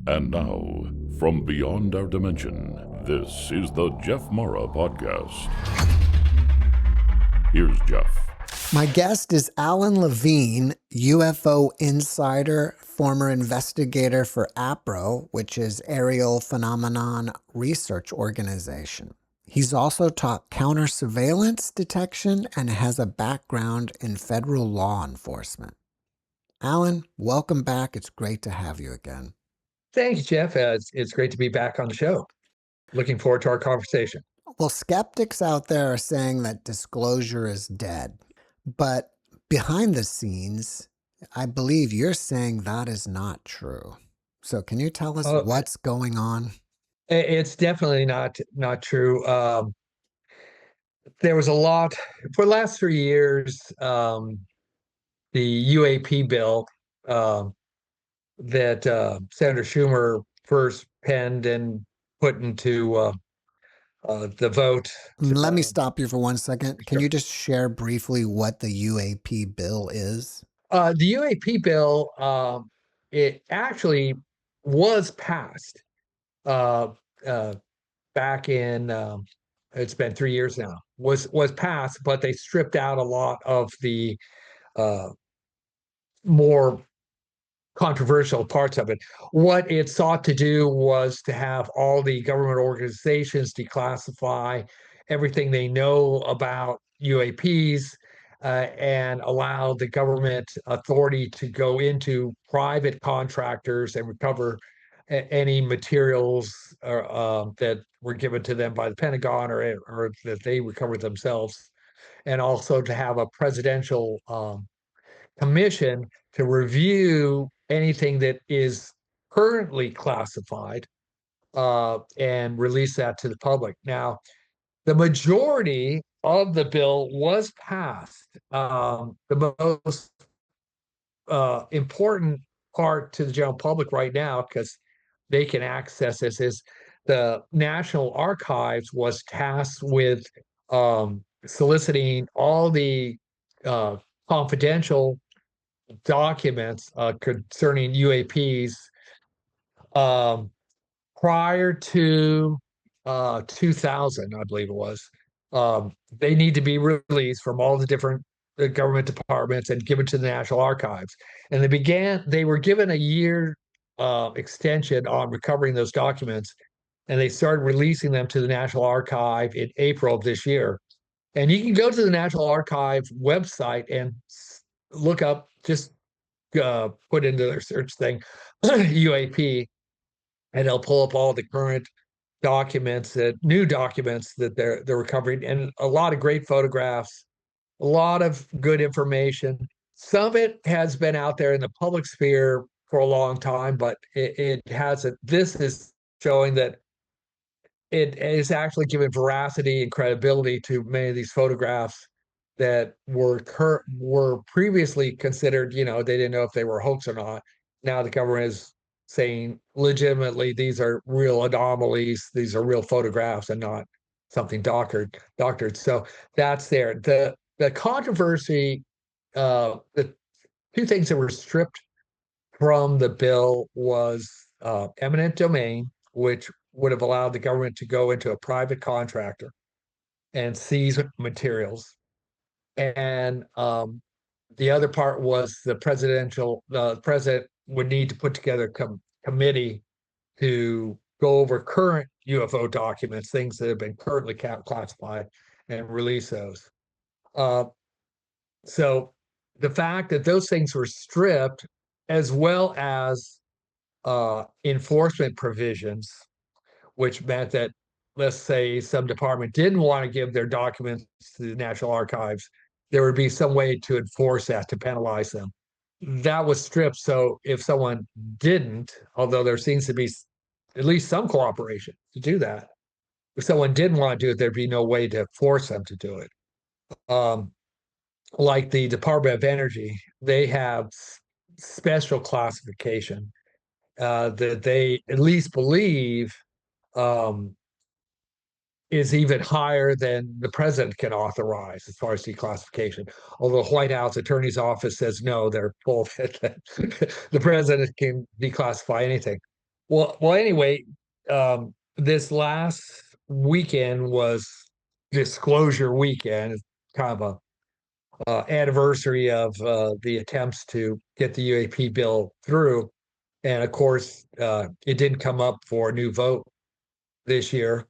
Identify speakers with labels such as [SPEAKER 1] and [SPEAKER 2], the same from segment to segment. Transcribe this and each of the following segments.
[SPEAKER 1] And now, from beyond our dimension, this is the JeffMara podcast. Here's Jeff.
[SPEAKER 2] My guest is Allan Lavigne, UFO insider, former investigator for A.P.R.O, which is Aerial Phenomenon Research Organization. He's also taught counter-surveillance detection and has a background in federal law enforcement. Allan, welcome back. It's great to have you again.
[SPEAKER 3] Thanks, Jeff. It's great to be back on the show. Looking forward to our conversation.
[SPEAKER 2] Well, skeptics out there are saying that disclosure is dead. But behind the scenes, I believe you're saying that is not true. So can you tell us what's going on?
[SPEAKER 3] It's definitely not true. There was a lot for the last 3 years. The UAP bill that Senator Schumer first penned and put into the vote.
[SPEAKER 2] Let me stop you for 1 second. Can
[SPEAKER 3] Sure.
[SPEAKER 2] you just share briefly what the UAP bill is?
[SPEAKER 3] The UAP bill, it actually was passed back in, it's been 3 years now, was passed, but they stripped out a lot of the more controversial parts of it. What it sought to do was to have all the government organizations declassify everything they know about UAPs and allow the government authority to go into private contractors and recover any materials that were given to them by the Pentagon or that they recovered themselves, and also to have a presidential commission to review anything that is currently classified and release that to the public. Now, the majority of the bill was passed. The most important part to the general public right now, because they can access this, is the National Archives was tasked with soliciting all the confidential documents concerning UAPs prior to 2000, I believe it was. They need to be released from all the different government departments and given to the National Archives. And they were given a year extension on recovering those documents, and they started releasing them to the National Archive in April of this year. And you can go to the National Archive website and look up, just put into their search thing, UAP, and they'll pull up all the current documents, new documents that they're recovering, and a lot of great photographs, a lot of good information. Some of it has been out there in the public sphere for a long time, but it hasn't. This is showing that it is actually giving veracity and credibility to many of these photographs that were previously considered, they didn't know if they were a hoax or not. Now the government is saying legitimately these are real anomalies, these are real photographs and not something doctored. So that's there. The controversy, the two things that were stripped from the bill was eminent domain, which would have allowed the government to go into a private contractor and seize materials. And the other part was the president would need to put together a committee to go over current UFO documents, things that have been currently classified, and release those. So the fact that those things were stripped, as well as enforcement provisions, which meant that, let's say, some department didn't want to give their documents to the National Archives, there would be some way to enforce that, to penalize them. That was stripped. So if someone didn't, although there seems to be at least some cooperation to do that, if someone didn't want to do it, there'd be no way to force them to do it. Like the Department of Energy, they have special classification that they at least believe is even higher than the president can authorize as far as declassification. Although the White House Attorney's Office says no, they're full of it. The president can declassify anything. Anyway, this last weekend was disclosure weekend. It's kind of a anniversary of the attempts to get the UAP bill through, and of course, it didn't come up for a new vote this year.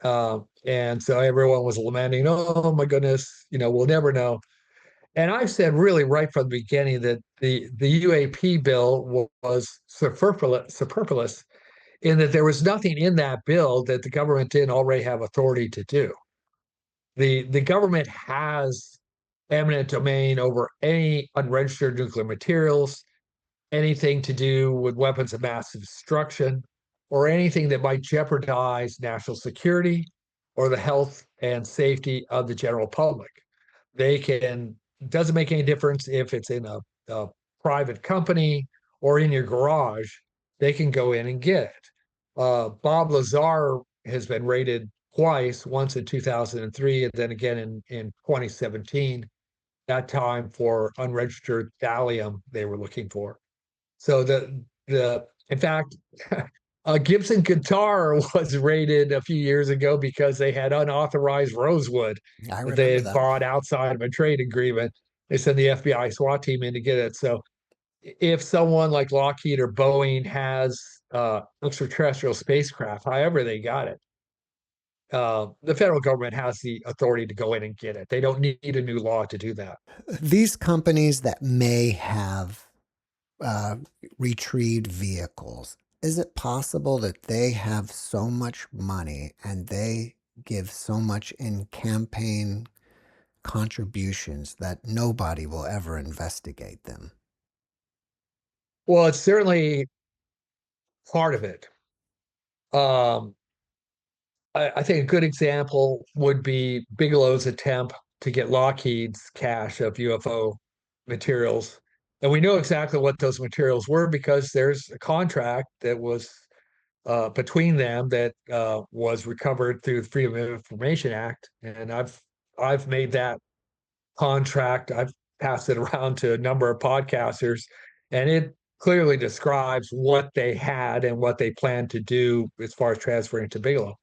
[SPEAKER 3] And so everyone was lamenting, "Oh my goodness, we'll never know." And I've said really right from the beginning that the UAP bill was superfluous in that there was nothing in that bill that the government didn't already have authority to do. The government has eminent domain over any unregistered nuclear materials, anything to do with weapons of mass destruction, or anything that might jeopardize national security or the health and safety of the general public. They can, doesn't make any difference if it's in a private company or in your garage, they can go in and get it. Bob Lazar has been raided twice, once in 2003 and then again in 2017, that time for unregistered thallium they were looking for. So the in fact, a Gibson guitar was raided a few years ago because they had unauthorized rosewood
[SPEAKER 2] I
[SPEAKER 3] that they
[SPEAKER 2] remember
[SPEAKER 3] had
[SPEAKER 2] that.
[SPEAKER 3] bought outside of a trade agreement. They sent the FBI SWAT team in to get it. So if someone like Lockheed or Boeing has extraterrestrial spacecraft, however they got it, the federal government has the authority to go in and get it. They don't need a new law to do that.
[SPEAKER 2] These companies that may have uh, retrieved vehicles, is it possible that they have so much money and they give so much in campaign contributions that nobody will ever investigate them?
[SPEAKER 3] Well, it's certainly part of it. Um, I think a good example would be Bigelow's attempt to get Lockheed's cache of UFO materials. And we know exactly what those materials were because there's a contract that was between them that was recovered through the Freedom of Information Act. And I've made that contract. I've passed it around to a number of podcasters, and it clearly describes what they had and what they plan to do as far as transferring to Bigelow.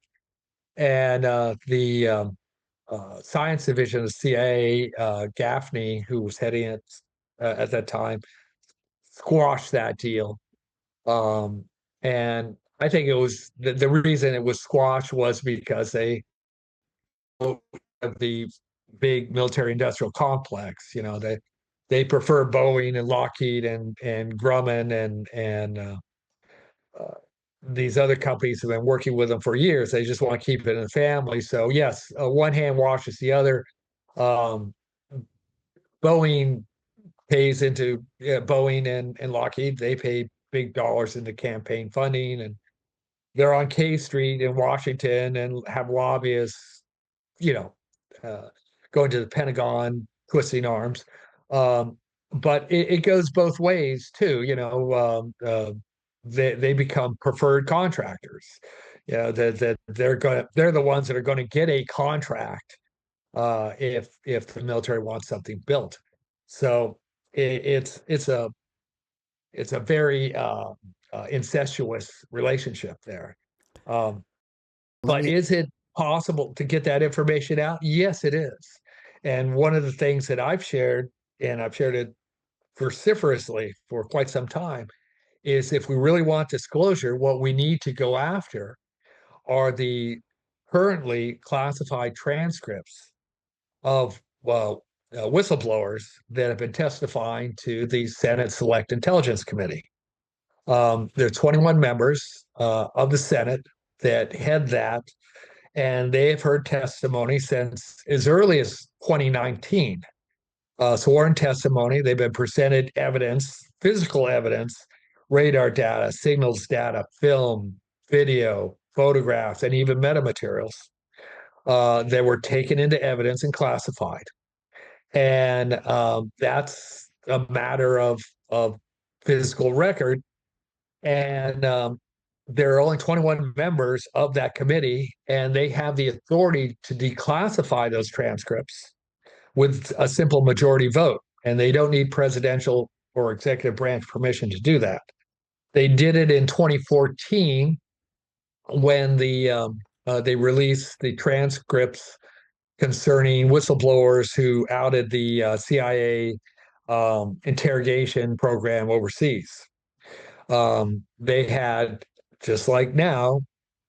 [SPEAKER 3] And the science division of the CIA, Gaffney, who was heading it at that time, squashed that deal. Um, and I think it was the reason it was squashed was because they the big military industrial complex. They prefer Boeing and Lockheed and Grumman and these other companies have been working with them for years. They just want to keep it in the family. So yes, one hand washes the other. Um, Boeing pays into Boeing and Lockheed. They pay big dollars into campaign funding, and they're on K Street in Washington and have lobbyists, you know, uh, going to the Pentagon, twisting arms. Um, but it goes both ways too. They become preferred contractors. That they're the ones that are going to get a contract if the military wants something built. So it's a very incestuous relationship there. Um,
[SPEAKER 2] Let
[SPEAKER 3] but
[SPEAKER 2] me
[SPEAKER 3] is it possible to get that information out? Yes, it is. And one of the things that I've shared, and I've shared it vociferously for quite some time, is if we really want disclosure, what we need to go after are the currently classified transcripts of, well, whistleblowers that have been testifying to the Senate Select Intelligence Committee. There are 21 members of the Senate that head that, and they have heard testimony since as early as 2019. Sworn testimony. They've been presented evidence, physical evidence, radar data, signals data, film, video, photographs, and even metamaterials that were taken into evidence and classified. And that's a matter of physical record. And there are only 21 members of that committee, and they have the authority to declassify those transcripts with a simple majority vote. And they don't need presidential or executive branch permission to do that. They did it in 2014 when they released the transcripts concerning whistleblowers who outed the CIA interrogation program overseas. They had, just like now,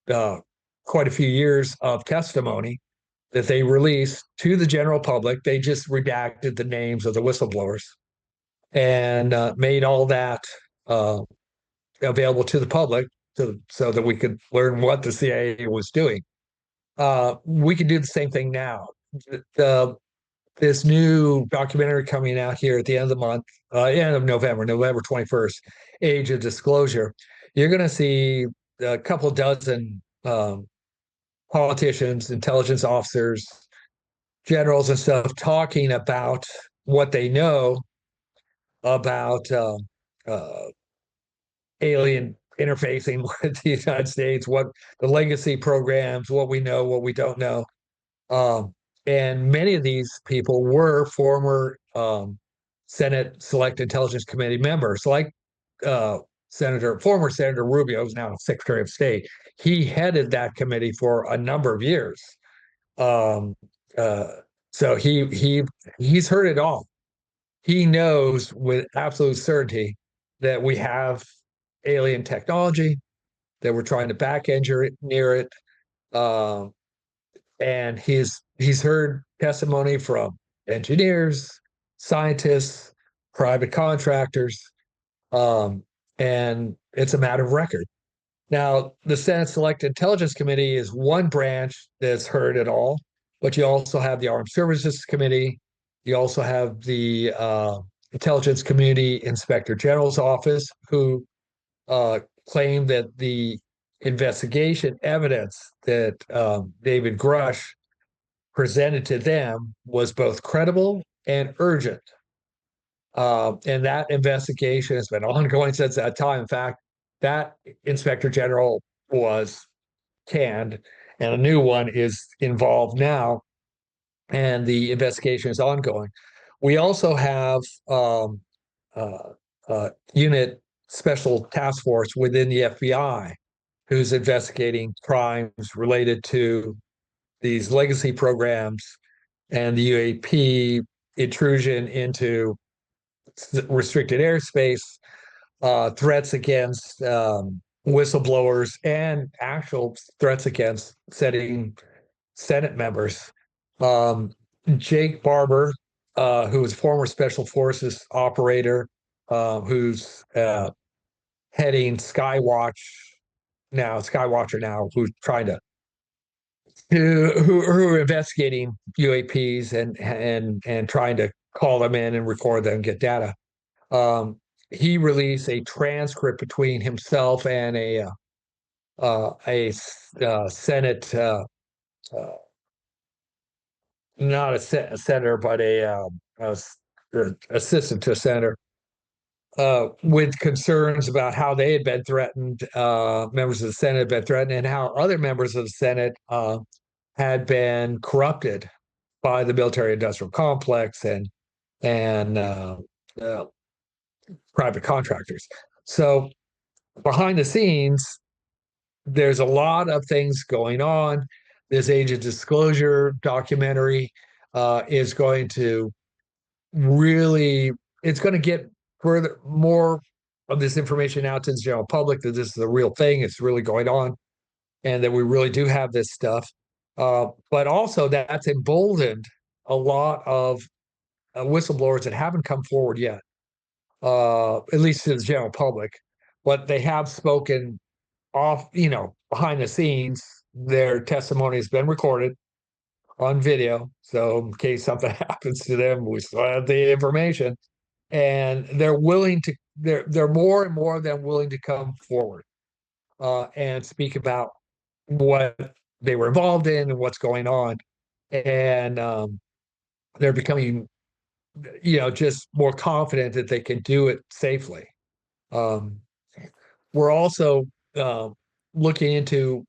[SPEAKER 3] uh, quite a few years of testimony that they released to the general public. They just redacted the names of the whistleblowers and made all that uh, available to the public so that we could learn what the CIA was doing. We can do the same thing now. The, this new documentary coming out here at the end of the month, end of November, November 21st, Age of Disclosure, you're going to see a couple dozen politicians, intelligence officers, generals, and stuff talking about what they know about uh, alien interfacing with the United States, what the legacy programs, what we know, what we don't know. Um, and many of these people were former Senate Select Intelligence Committee members, like uh, former Senator Rubio, who's now Secretary of State. He headed that committee for a number of years. Um, uh, so he's heard it all. He knows with absolute certainty that we have alien technology, that we're trying to back engineer it. Um, and he's heard testimony from engineers, scientists, private contractors, um, and it's a matter of record. Now, the Senate Select Intelligence Committee is one branch that's heard it all, but you also have the Armed Services Committee. You also have the Intelligence Community Inspector General's Office, who uh, claim that the investigation evidence that David Grush presented to them was both credible and urgent. And that investigation has been ongoing since that time. In fact, that inspector general was canned, and a new one is involved now, and the investigation is ongoing. We also have unit special task force within the FBI who's investigating crimes related to these legacy programs and the UAP intrusion into restricted airspace, threats against whistleblowers, and actual threats against setting Senate members. Um, Jake Barber, who is former Special Forces operator, who's heading Skywatcher now, who's trying to who are investigating UAPs and trying to call them in and record them and get data. Um, he released a transcript between himself and a Senate, not a senator, but a assistant to a senator, with concerns about how they had been threatened, members of the Senate had been threatened, and how other members of the Senate had been corrupted by the military-industrial complex and uh, private contractors. So behind the scenes, there's a lot of things going on. This Age of Disclosure documentary is going to really, it's going to get more of this information out to the general public that this is a real thing. It's really going on, and that we really do have this stuff. But also that's emboldened a lot of whistleblowers that haven't come forward yet, at least to the general public, but they have spoken off, behind the scenes. Their testimony has been recorded on video. So in case something happens to them, we still have the information. And they're more and more than willing to come forward and speak about what they were involved in and what's going on. And they're becoming, just more confident that they can do it safely. Um, we're also uh, looking into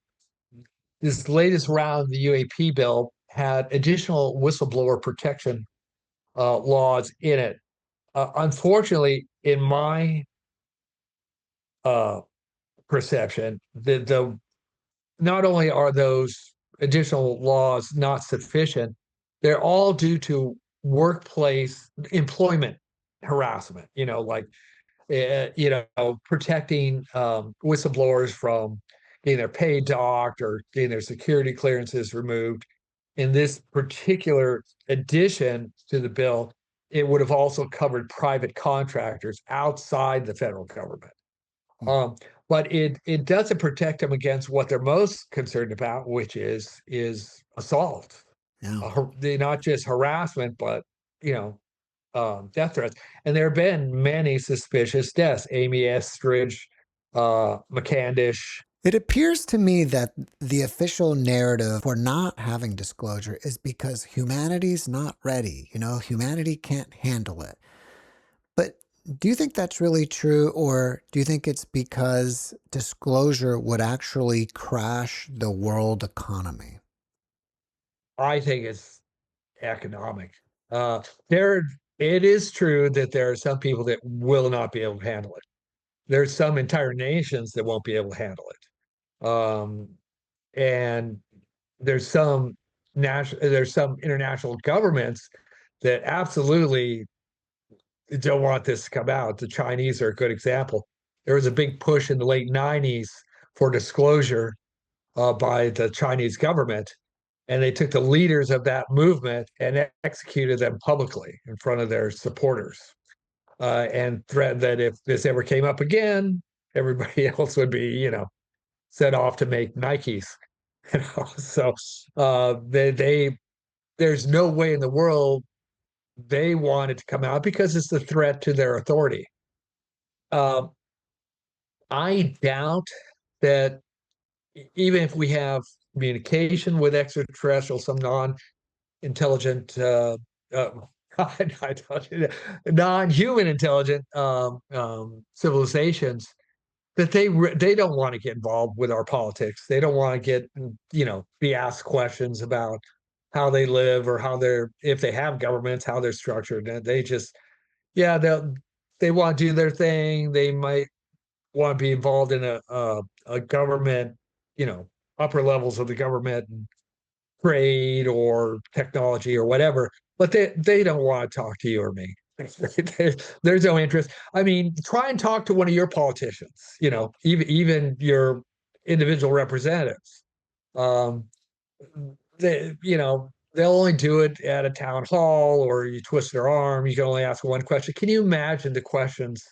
[SPEAKER 3] this latest round of the UAP bill had additional whistleblower protection laws in it. Unfortunately, in my uh, perception. The not only are those additional laws not sufficient, they're all due to workplace employment harassment. Protecting whistleblowers from getting their pay docked or getting their security clearances removed. In this particular addition to the bill, it would have also covered private contractors outside the federal government.
[SPEAKER 2] Hmm.
[SPEAKER 3] Um, but it doesn't protect them against what they're most concerned about, which is assault.
[SPEAKER 2] Yeah.
[SPEAKER 3] Not just harassment, but you know, death threats. And there have been many suspicious deaths. Amy Estridge, McCandish.
[SPEAKER 2] It appears to me that the official narrative for not having disclosure is because humanity's not ready. Humanity can't handle it. But do you think that's really true, or do you think it's because disclosure would actually crash the world economy?
[SPEAKER 3] I think it's economic. There, it is true that there are some people that will not be able to handle it. There's some entire nations that won't be able to handle it. And there's some international governments that absolutely don't want this to come out. The Chinese are a good example. There was a big push in the late 90s for disclosure by the Chinese government, and they took the leaders of that movement and executed them publicly in front of their supporters, and threatened that if this ever came up again, everybody else would be, set off to make Nikes. So they there's no way in the world they want it to come out because it's a threat to their authority. Uh, I doubt that even if we have communication with extraterrestrial, some non-intelligent, uh, non-human intelligent civilizations, that they don't want to get involved with our politics. They don't want to get, be asked questions about how they live or if they have governments, how they're structured. And they just, yeah, they want to do their thing. They might want to be involved in a government, you know, upper levels of the government and trade or technology or whatever, but they don't want to talk to you or me. There's no interest. I mean, try and talk to one of your politicians, even your individual representatives. Um, they'll only do it at a town hall or you twist their arm. You can only ask one question. Can you imagine the questions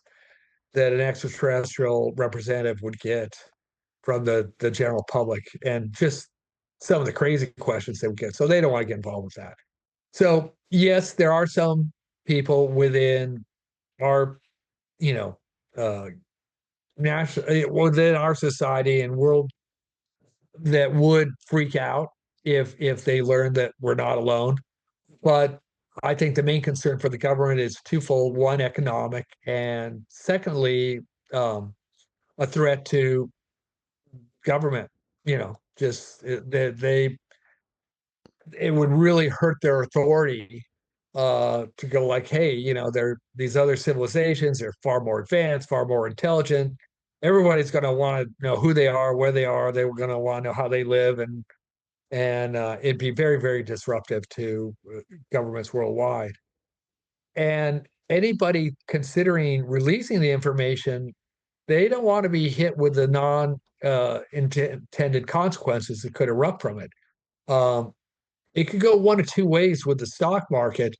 [SPEAKER 3] that an extraterrestrial representative would get from the general public, and just some of the crazy questions they would get? So they don't want to get involved with that. So yes, there are some people within our, you know, uh, national within our society and world that would freak out if they learn that we're not alone. But I think the main concern for the government is twofold: one, economic, and secondly, um, a threat to government. Just it would really hurt their authority to go like, hey, there these other civilizations are far more advanced, far more intelligent. Everybody's going to want to know who they are, where they are. They were going to want to know how they live, and it'd be very, very disruptive to governments worldwide. And anybody considering releasing the information, they don't want to be hit with the non intended consequences that could erupt from it. Um, it could go one of two ways with the stock market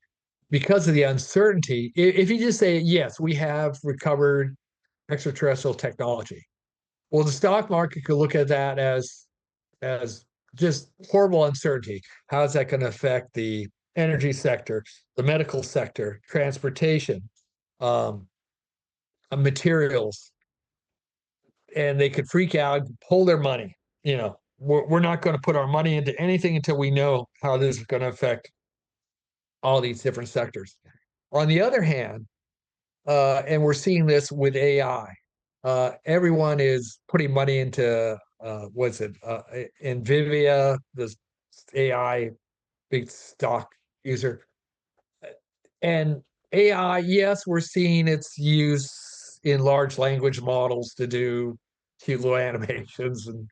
[SPEAKER 3] because of the uncertainty. If you just say, yes, we have recovered extraterrestrial technology, well, the stock market could look at that as just horrible uncertainty. How is that going to affect the energy sector, the medical sector, transportation, um, materials? And they could freak out, pull their money. We're not going to put our money into anything until we know how this is going to affect all these different sectors. On the other hand, and we're seeing this with AI, everyone is putting money into what's it, Nvidia, this AI big stock user, and AI. Yes, we're seeing its use in large language models to do cute little animations and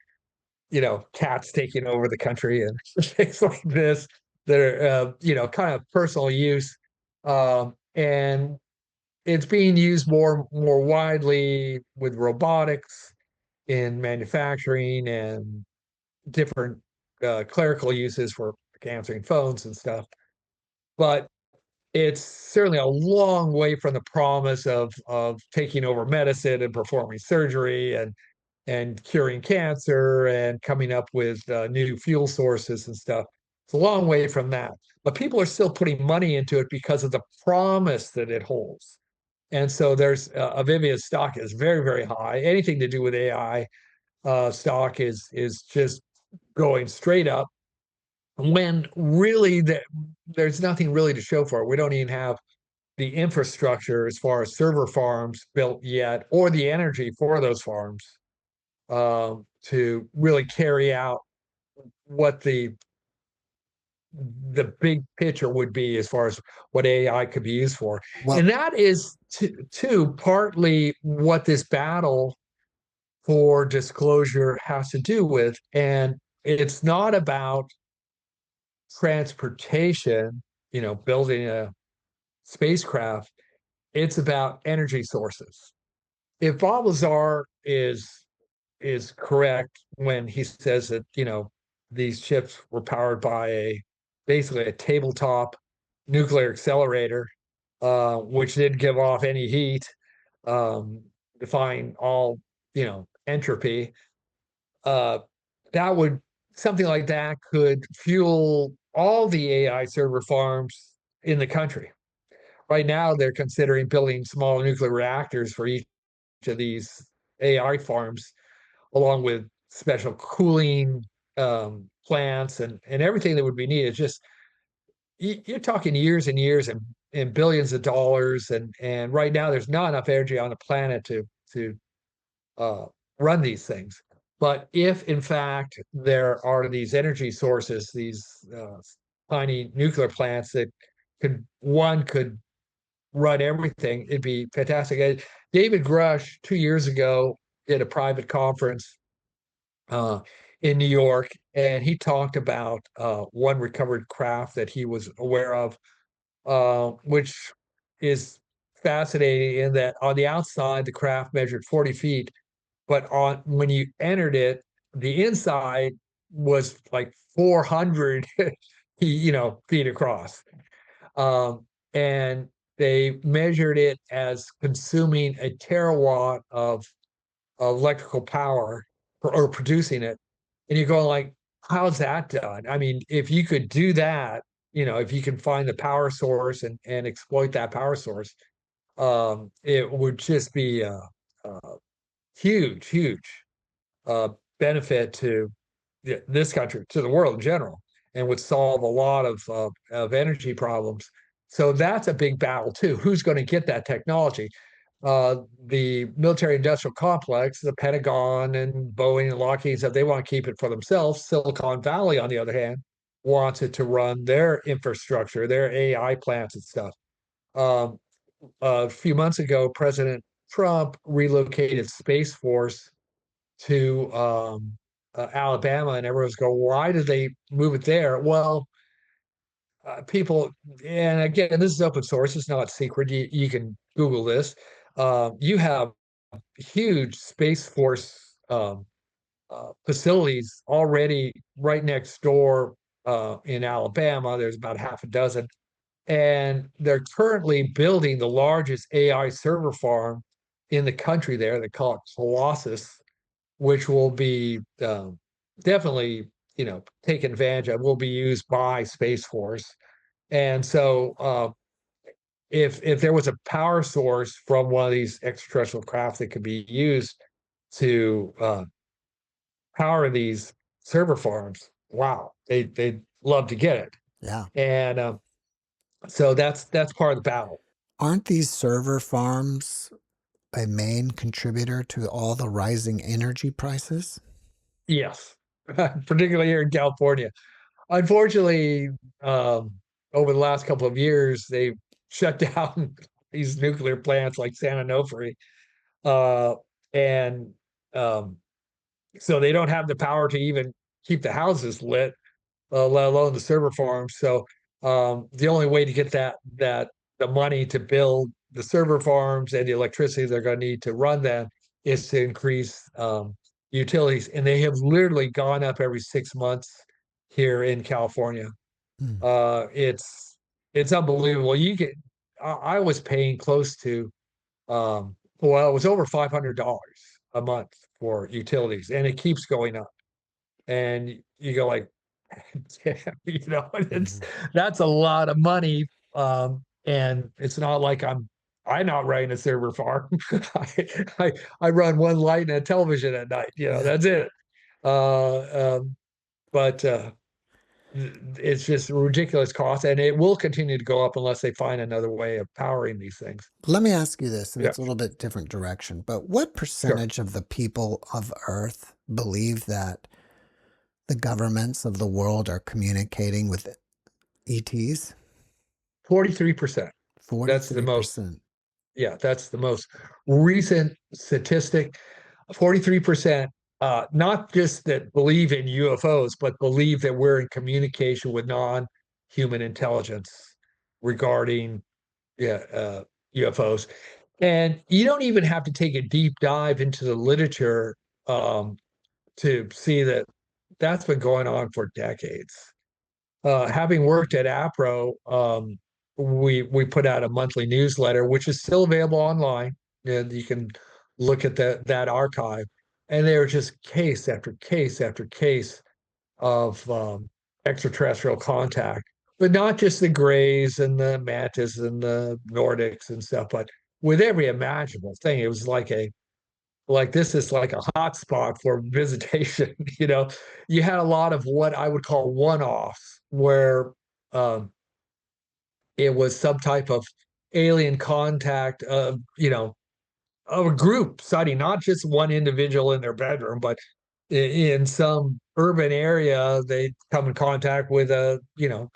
[SPEAKER 3] cats taking over the country and things like this that are kind of personal use. And it's being used more widely with robotics in manufacturing and different clerical uses for answering phones and stuff. But it's certainly a long way from the promise of taking over medicine and performing surgery and curing cancer and coming up with new fuel sources and stuff. It's a long way from that. But people are still putting money into it because of the promise that it holds. And so there's Avivia's stock is very, very high. Anything to do with AI stock is just going straight up when really there's nothing really to show for it. We don't even have the infrastructure as far as server farms built yet, or the energy for those farms to really carry out what the big picture would be as far as what AI could be used for.
[SPEAKER 2] Well,
[SPEAKER 3] And that is too partly what this battle for disclosure has to do with. And it's not about transportation, building a spacecraft. It's about energy sources. If Bob Lazar is correct when he says that these ships were powered by basically a tabletop nuclear accelerator, which didn't give off any heat, defying all entropy. Uh, that would Something like that could fuel all the AI server farms in the country. Right now, they're considering building small nuclear reactors for each of these AI farms, along with special cooling plants and everything that would be needed. Just you're talking years and years and billions of dollars, and right now there's not enough energy on the planet to uh, run these things. But if in fact there are these energy sources, these tiny nuclear plants that could run everything, it'd be fantastic. David Grush 2 years ago did a private conference in New York, and he talked about one recovered craft that he was aware of, which is fascinating in that on the outside, the craft measured 40 feet, but on when you entered it, the inside was like 400 feet across. And they measured it as consuming a terawatt of electrical power or producing it. And you're going like, how's that done? I mean, if you could do that, if you can find the power source and exploit that power source, it would just be a huge, huge uh, benefit to this country, to the world in general, and would solve a lot of energy problems. So that's a big battle too. Who's going to get that technology? The military industrial complex, the Pentagon and Boeing and Lockheed said they want to keep it for themselves. Silicon Valley, on the other hand, wants it to run their infrastructure, their AI plants and stuff. Um, a few months ago, President Trump relocated Space Force to Alabama, and everyone's go, why did they move it there? Well, people, and again, this is open source; it's not secret. You can Google this. You have huge Space Force facilities already right next door in Alabama. There's about half a dozen, and they're currently building the largest AI server farm in the country there. They call it Colossus, which will be definitely, taken advantage of, will be used by Space Force. And so if there was a power source from one of these extraterrestrial craft that could be used to power these server farms, wow, they'd love to get it.
[SPEAKER 2] yeah.
[SPEAKER 3] And so that's part of the battle.
[SPEAKER 2] Aren't these server farms a main contributor to all the rising energy prices?
[SPEAKER 3] Yes, particularly here in California. Unfortunately, um, over the last couple of years, they've shut down these nuclear plants like San Onofre, uh, and um, so they don't have the power to even keep the houses lit, let alone the server farms. So the only way to get that the money to build the server farms and the electricity they're going to need to run them is to increase utilities, and they have literally gone up every 6 months here in California.
[SPEAKER 2] Hmm.
[SPEAKER 3] It's unbelievable. I was paying close to well, it was over $500 a month for utilities, and it keeps going up. And you go like, it's
[SPEAKER 2] Mhm.
[SPEAKER 3] that's a lot of money. And it's not like I'm not running a server farm. I, I I run one light and a television at night.
[SPEAKER 2] Yeah.
[SPEAKER 3] That's it. But it's just a ridiculous cost, and it will continue to go up unless they find another way of powering these things.
[SPEAKER 2] Let me ask you this, and
[SPEAKER 3] Yeah,
[SPEAKER 2] it's a little bit different direction, but what
[SPEAKER 3] sure.
[SPEAKER 2] percentage of the people of Earth believe that the governments of the world are communicating with ETs?
[SPEAKER 3] 43%. That's the most,
[SPEAKER 2] 43%.
[SPEAKER 3] yeah, that's the most recent statistic. 43%, not just that believe in UFOs, but believe that we're in communication with non-human intelligence regarding, yeah, UFOs. And you don't even have to take a deep dive into the literature um, to see that that's been going on for decades. Having worked at A.P.R.O, we put out a monthly newsletter, which is still available online, and you can look at that archive. And there are just case after case after case of extraterrestrial contact, but not just the Greys and the Mantis and the Nordics and stuff, but with every imaginable thing. It was like this is like a hot spot for visitation. You had a lot of what I would call one-offs where um, it was some type of alien contact of a group study, not just one individual in their bedroom, but in some urban area, they come in contact with a,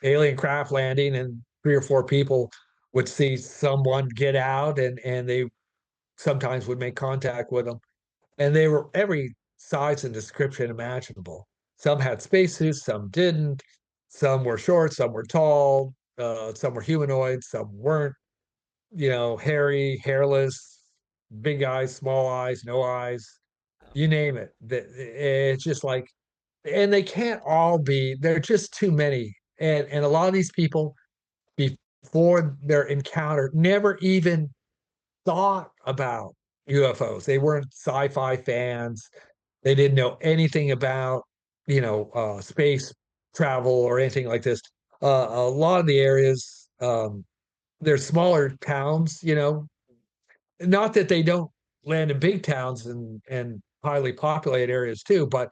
[SPEAKER 3] alien craft landing, and three or four people would see someone get out, and they sometimes would make contact with them. And they were every size and description imaginable. Some had spacesuits, some didn't. Some were short, some were tall, some were humanoid, some weren't. Hairy, hairless, big eyes, small eyes, no eyes, you name it. It's just like, and they can't all be. There are just too many, and a lot of these people before their encounter never even thought about UFOs. They weren't sci-fi fans. They didn't know anything about, space travel or anything like this. A lot of the areas, they're smaller towns, not that they don't land in big towns and highly populated areas too, but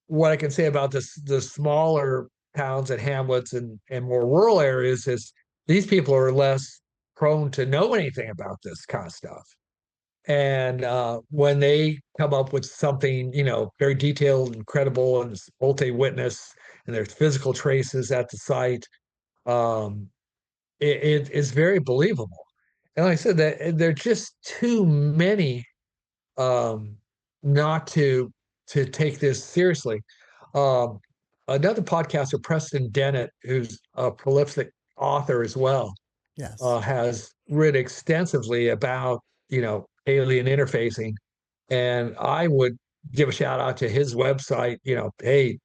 [SPEAKER 3] what I can say about the smaller towns and hamlets and more rural areas is these people are less prone to know anything about this kind of stuff. And when they come up with something, very detailed and credible, and it's multi-witness, and there's physical traces at the site, um, it is very believable. And like I said, that there are just too many um, not to take this seriously. Um, Another podcaster, Preston Dennett, who's a prolific author as well,
[SPEAKER 2] Yes.
[SPEAKER 3] has written extensively about alien interfacing, and I would give a shout out to his website. Hey,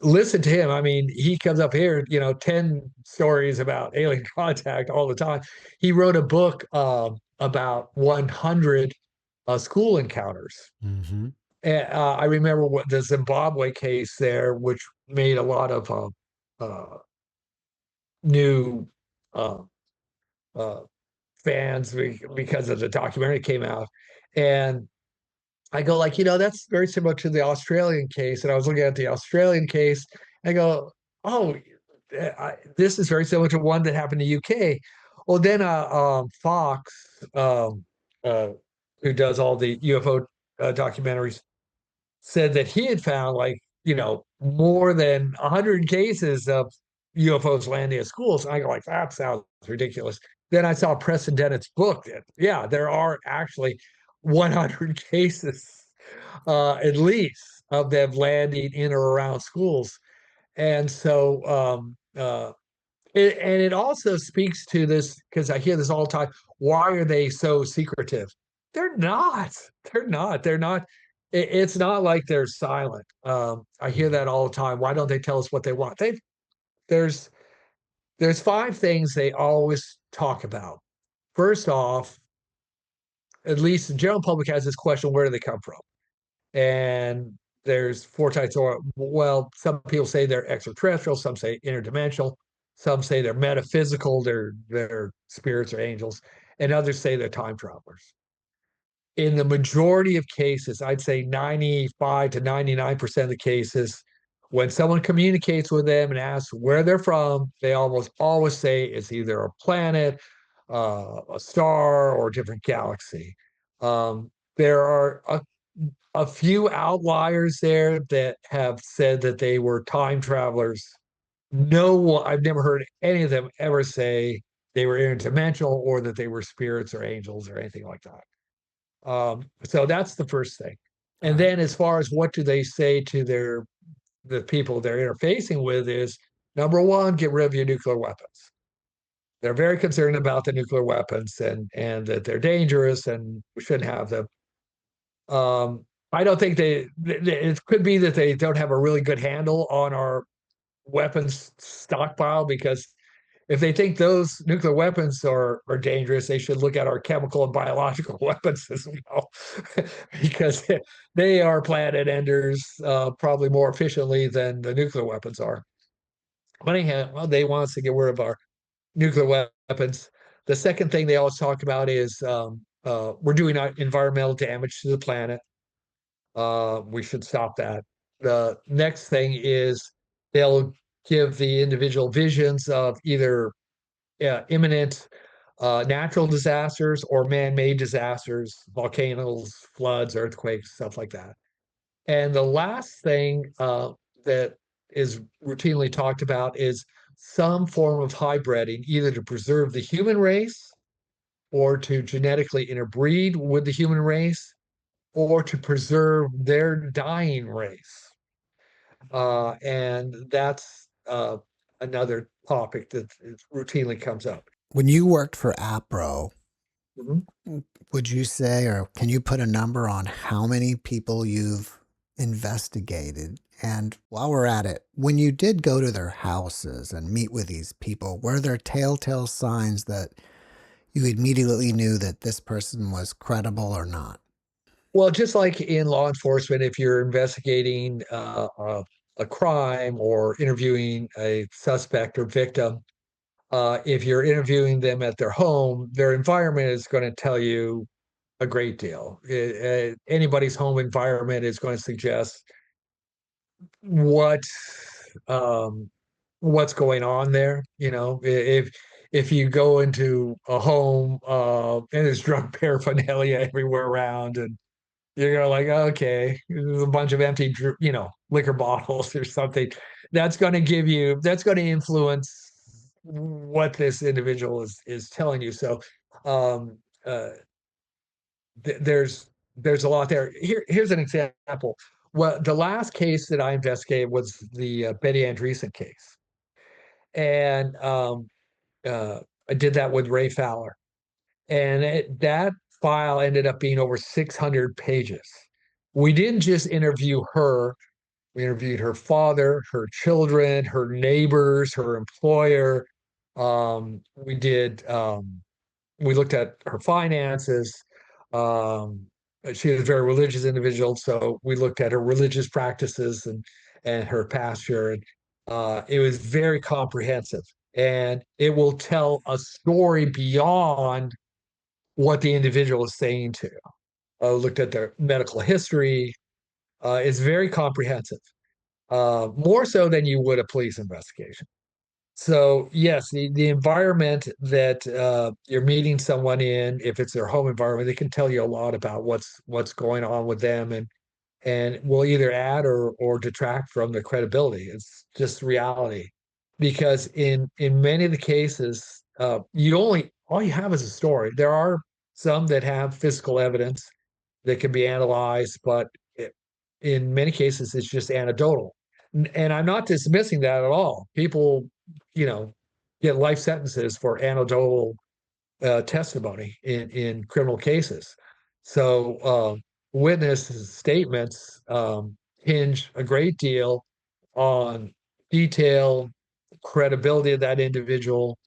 [SPEAKER 3] listen to him. I mean, he comes up here, 10 stories about alien contact all the time. He wrote a book about 100 school encounters.
[SPEAKER 2] Hmm.
[SPEAKER 3] And I remember what the Zimbabwe case there, which made a lot of uh, new uh, uh, fans because of the documentary came out. And I go like, that's very similar to the Australian case. And I was looking at the Australian case. I go, oh, this is very similar to one that happened in the UK. Well, then Fox, uh, who does all the UFO documentaries, said that he had found like, more than 100 cases of UFOs landing at schools. And I go like, that sounds ridiculous. Then I saw Preston Dennett's book. Yeah, there are actually 100 cases, at least, of them landing in or around schools. And so, and it also speaks to this because I hear this all the time. Why are they so secretive? They're not. They're not. They're not. It's not like they're silent. I hear that all the time. Why don't they tell us what they want? There's there's five things they always talk about. First off, at least the general public has this question: where do they come from? And there's four types of, well, some people say they're extraterrestrial, some say interdimensional, some say they're metaphysical, they're spirits or angels, and others say they're time travelers. In the majority of cases, I'd say 95 to 99% of the cases, when someone communicates with them and asks where they're from, they almost always say it's either a planet, a star, or a different galaxy. There are a few outliers there that have said that they were time travelers. No one, I've never heard any of them ever say they were interdimensional or that they were spirits or angels or anything like that. So that's the first thing. And then as far as what do they say to the people they're interfacing with is number one, get rid of your nuclear weapons. They're very concerned about the nuclear weapons and that they're dangerous and we shouldn't have them. I don't think it could be that they don't have a really good handle on our weapons stockpile because if they think those nuclear weapons are dangerous, they should look at our chemical and biological weapons as well, because they are planet enders probably more efficiently than the nuclear weapons are. But anyhow, well, they want us to get rid of our nuclear weapons. The second thing they always talk about is we're doing environmental damage to the planet. We should stop that. The next thing is they'll give the individual visions of either imminent natural disasters or man-made disasters, volcanoes, floods, earthquakes, stuff like that. And the last thing that is routinely talked about is some form of hybriding, either to preserve the human race or to genetically interbreed with the human race or to preserve their dying race. And that's another topic that routinely comes up.
[SPEAKER 2] When you worked for A.P.R.O,
[SPEAKER 3] Mhm.
[SPEAKER 2] would you say, or can you put a number on how many people you've investigated? And while we're at it, when you did go to their houses and meet with these people, were there telltale signs that you immediately knew that this person was credible or not?
[SPEAKER 3] Well, just like in law enforcement, if you're investigating a crime or interviewing a suspect or victim, if you're interviewing them at their home, their environment is going to tell you a great deal. Anybody's home environment is going to suggest what what's going on there. You know, if you go into a home and there's drug paraphernalia everywhere around, and you're gonna like, okay, there's a bunch of empty, liquor bottles or something. That's going to influence what this individual is telling you. So, um, uh, th there's a lot there. Here's an example. Well, the last case that I investigated was the Betty Andreessen case, and uh, I did that with Ray Fowler, and that file ended up being over 600 pages. We didn't just interview her; we interviewed her father, her children, her neighbors, her employer. We did. We looked at her finances. Um, she is a very religious individual, so we looked at her religious practices and her pasture, and it was very comprehensive. And it will tell a story beyond what the individual is saying to you. Looked at their medical history. It's very comprehensive, more so than you would a police investigation. So yes, the environment that you're meeting someone in, if it's their home environment, they can tell you a lot about what's going on with them, and will either add or detract from the credibility. It's just reality, because in many of the cases, you only all you have is a story. There are some that have physical evidence, that can be analyzed, but in many cases, it's just anecdotal. And I'm not dismissing that at all. People, you know, get life sentences for anecdotal testimony in criminal cases. So witness statements hinge a great deal on detail, credibility of that individual,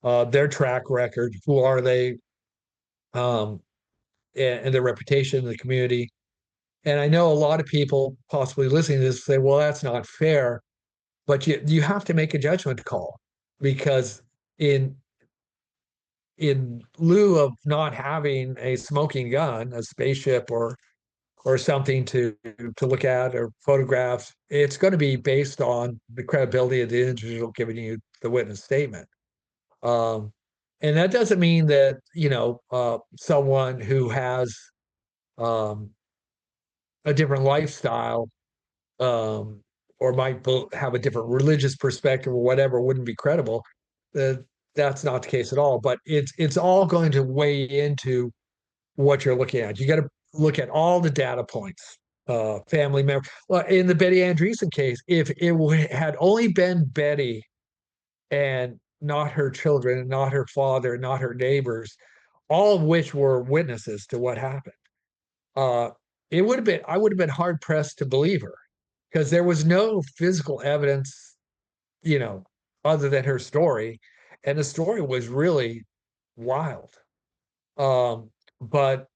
[SPEAKER 3] their track record, who are they, um, and their reputation in the community. And I know a lot of people possibly listening to this say, well, that's not fair, but you have to make a judgment call because in in lieu of not having a smoking gun, a spaceship or something to look at or photographs, it's going to be based on the credibility of the individual giving you the witness statement. Um, and that doesn't mean that, someone who has um, a different lifestyle, um, or might have a different religious perspective or whatever wouldn't be credible. Uh, that's not the case at all. But it's all going to weigh into what you're looking at. You got to look at all the data points. Family member. Well, in the Betty Andreessen case, if it had only been Betty and not her children, not her father, not her neighbors, all of which were witnesses to what happened, uh, it would have been I would have been hard pressed to believe her because there was no physical evidence, you know, other than her story, and the story was really wild. Um, but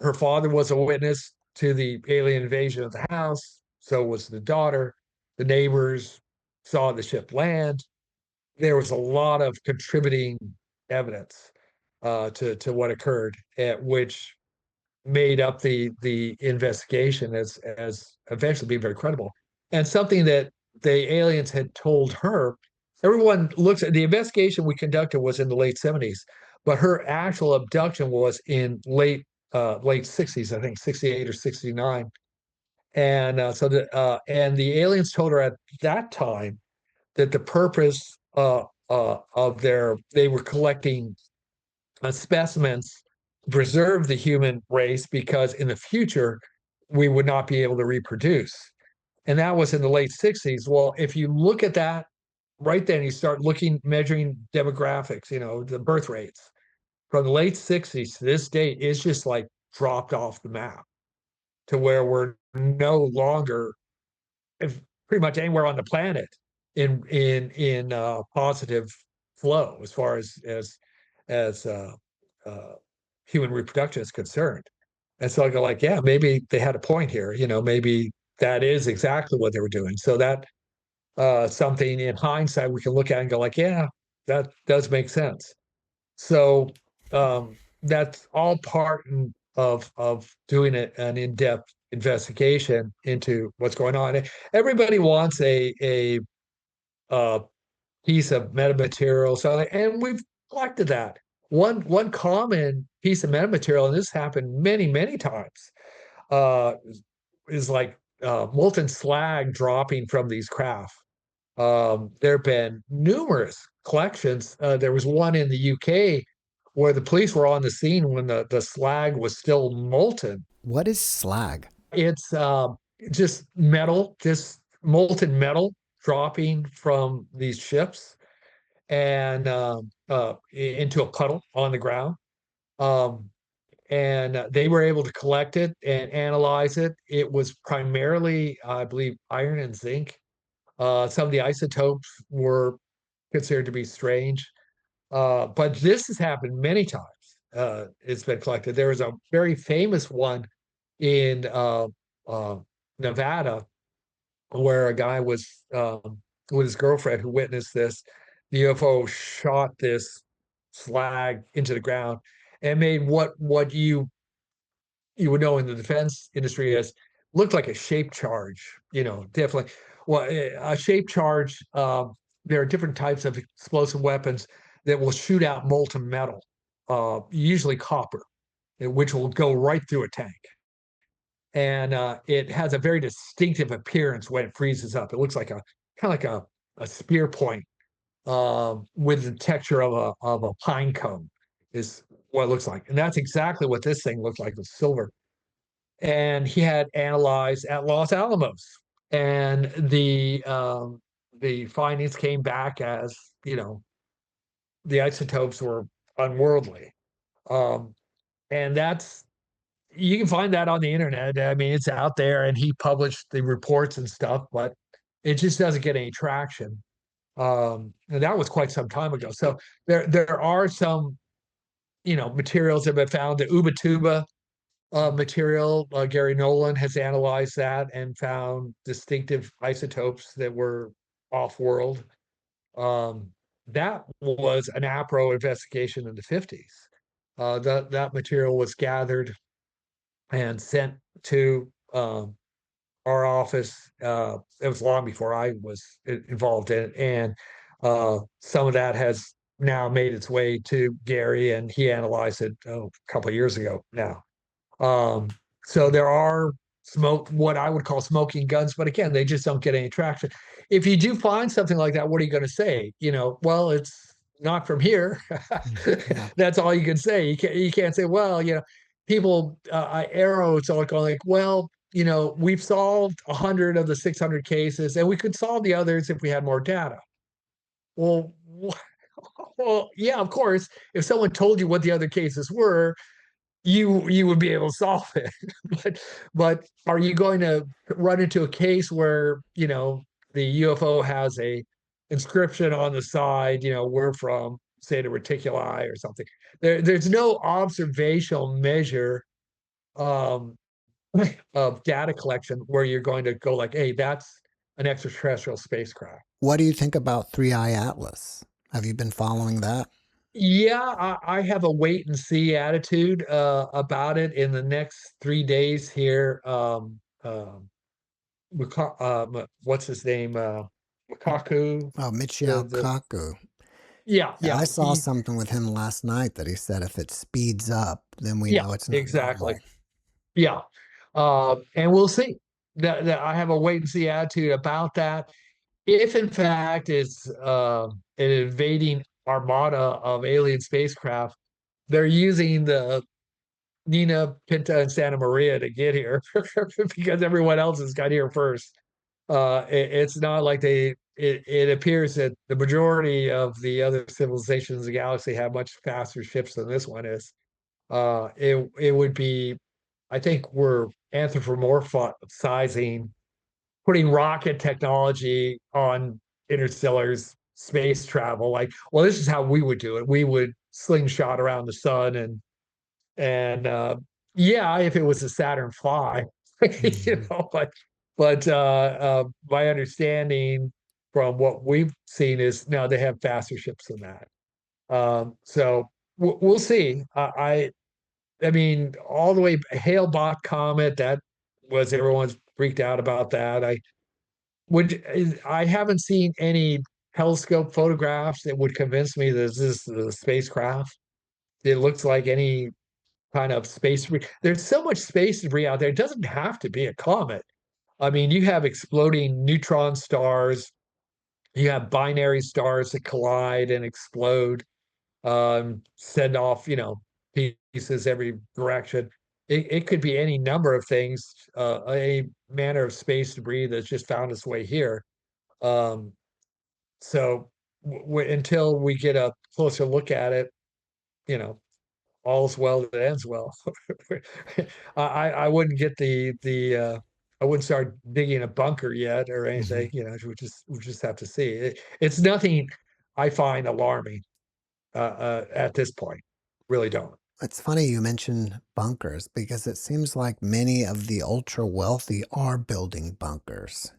[SPEAKER 3] her father was a witness to the alien invasion of the house. So was the daughter. The neighbors saw the ship land. There was a lot of contributing evidence to what occurred, at which made up the investigation as eventually being very credible. And something that the aliens had told her, everyone looks at the investigation we conducted was in the late 70s, but her actual abduction was in late 60s, I think 68 or 69. And and the aliens told her at that time that the purpose of they were collecting specimens to preserve the human race because in the future we would not be able to reproduce. And that was in the late 60s. Well, if you look at that right then, you start measuring demographics, the birth rates from the late 60s to this date is just like dropped off the map to where we're no longer, if pretty much anywhere on the planet, in positive flow as far as uh, human reproduction is concerned. And so I go like, yeah, maybe they had a point here. Maybe that is exactly what they were doing. So that something in hindsight we can look at and go like, yeah, that does make sense. So that's all part of doing an in-depth investigation into what's going on. Everybody wants a uh, piece of metamaterial. So, and we've collected that. One common piece of metamaterial, and this happened many times, uh, is like molten slag dropping from these craft. There have been numerous collections. There was one in the UK where the police were on the scene when the slag was still molten.
[SPEAKER 2] What is slag?
[SPEAKER 3] It's just metal, just molten metal dropping from these ships and into a puddle on the ground. Um, and they were able to collect it and analyze it. It was primarily, I believe, iron and zinc. Some of the isotopes were considered to be strange, but this has happened many times. It's been collected. There was a very famous one in uh, Nevada where a guy was with his girlfriend who witnessed this. The UFO shot this slag into the ground and made what you would know in the defense industry as looked like a shape charge. Definitely. Well, a shape charge. There are different types of explosive weapons that will shoot out molten metal, usually copper, which will go right through a tank. And it has a very distinctive appearance when it freezes up. It looks like a kind of like a spear point with the texture of a pine cone is what it looks like. And that's exactly what this thing looked like, with silver. and he had analyzed at Los Alamos, and the findings came back as, you know, the isotopes were unworldly. Um, and that's you can find that on the internet. I mean, it's out there, and he published the reports and stuff, but it just doesn't get any traction. And that was quite some time ago. So there are some, you know, materials that have been found. The Ubatuba material, Gary Nolan has analyzed that and found distinctive isotopes that were off-world. Um, that was an A.P.R.O investigation in the 50s. That material was gathered and sent to our office. It was long before I was involved in it, and some of that has now made its way to Gary, and he analyzed it a couple of years ago now. Um, so there are what I would call smoking guns, but again, they just don't get any traction. If you do find something like that, what are you going to say? You know, well, it's not from here.
[SPEAKER 2] Yeah.
[SPEAKER 3] That's all you can say. You can't say, well, you know, people A.P.R.O it's all going like, well, you know, we've solved 100 of the 600 cases, and we could solve the others if we had more data. Well, well, yeah, of course. If someone told you what the other cases were, you would be able to solve it. But are you going to run into a case where, you know, the UFO has a inscription on the side, you know, we're from, say, the reticuli or something. There's no observational measure um, of data collection where you're going to go like, hey, that's an extraterrestrial spacecraft.
[SPEAKER 2] What do you think about Three Eye Atlas? Have you been following that?
[SPEAKER 3] Yeah, I have a wait and see attitude about it. In the next 3 days here. What's his name? Lukaku.
[SPEAKER 2] Oh,
[SPEAKER 3] The
[SPEAKER 2] Michio
[SPEAKER 3] the
[SPEAKER 2] Kaku.
[SPEAKER 3] Yeah,
[SPEAKER 2] Yeah,
[SPEAKER 3] yeah.
[SPEAKER 2] I saw something with him last night that he said if it speeds up, then we
[SPEAKER 3] Yeah,
[SPEAKER 2] know it's not
[SPEAKER 3] exactly.
[SPEAKER 2] normal.
[SPEAKER 3] Yeah, and we'll see. That I have a wait and see attitude about that. If in fact it's an invading armada of alien spacecraft, they're using the Nina, Pinta, and Santa Maria to get here because everyone else has got here first. It's not like it appears that the majority of the other civilizations in the galaxy have much faster ships than this one is. It would be, I think we're anthropomorphizing, putting rocket technology on interstellar space travel. Like, well, this is how we would do it. We would slingshot around the sun and yeah, if it was a Saturn V, you
[SPEAKER 2] Mhm.
[SPEAKER 3] know, but my understanding from what we've seen is no, they have faster ships than that. So we'll see. I mean, all the way Hale-Bopp comet, that was everyone's freaked out about that. I haven't seen any telescope photographs that would convince me that this is the spacecraft. It looks like any kind of space debris. There's so much space debris out there. It doesn't have to be a comet. I mean, you have exploding neutron stars, you have binary stars that collide and explode, send off, you know, pieces every direction. It could be any number of things, any manner of space debris that's just found its way here. Um, so until we get a closer look at it, you know, all's well that ends well. I wouldn't get I wouldn't start digging a bunker yet or anything.
[SPEAKER 2] Mhm.
[SPEAKER 3] You know, we just have to see. It's nothing I find alarming at this point. Really don't.
[SPEAKER 2] It's funny you mention bunkers because it seems like many of the ultra wealthy are building bunkers.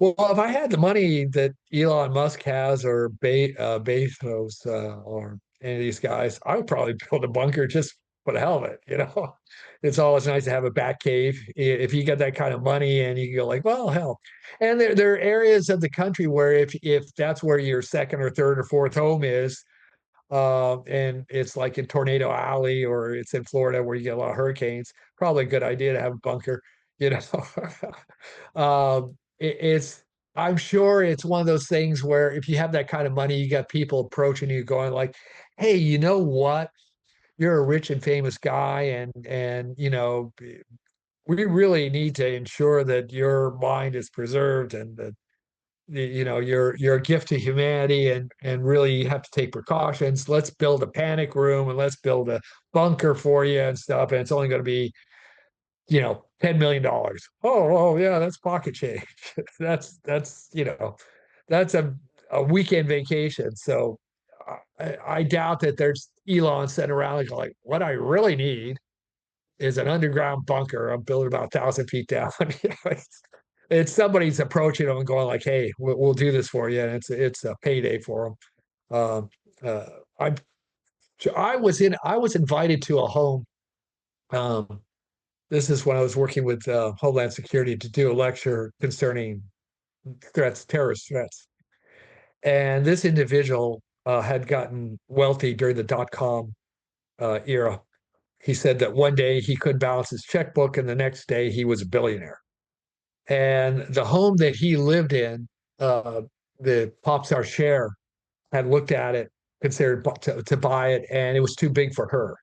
[SPEAKER 3] Well, if I had the money that Elon Musk has or Bezos or any of these guys, I would probably build a bunker just for the hell of it. You know, it's always nice to have a bat cave if you get that kind of money and you can go like, well, hell. And there are areas of the country where if that's where your second or third or fourth home is, and it's like in Tornado Alley or it's in Florida where you get a lot of hurricanes, probably a good idea to have a bunker, you know. It's I'm sure it's one of those things where if you have that kind of money, you got people approaching you going like, hey, you know what? You're a rich and famous guy, and you know, we really need to ensure that your mind is preserved and that you're a gift to humanity and really you have to take precautions. Let's build a panic room and let's build a bunker for you and stuff. And it's only going to be, $10 million. Oh, yeah, that's pocket change. That's a weekend vacation. So I doubt that there's Elon sitting around like, what I really need is an underground bunker. I'm building about 1,000 feet down. It's somebody's approaching them and going like, "Hey, we'll do this for you," and it's a payday for them. Uh, I I was invited to a home. Um, this is when I was working with Homeland Security to do a lecture concerning terrorist threats, and this individual had gotten wealthy during the dot-com era. He said that one day he couldn't balance his checkbook, and the next day he was a billionaire. And the home that he lived in, uh, the pop star Cher had looked at it, considered to buy it, and it was too big for her.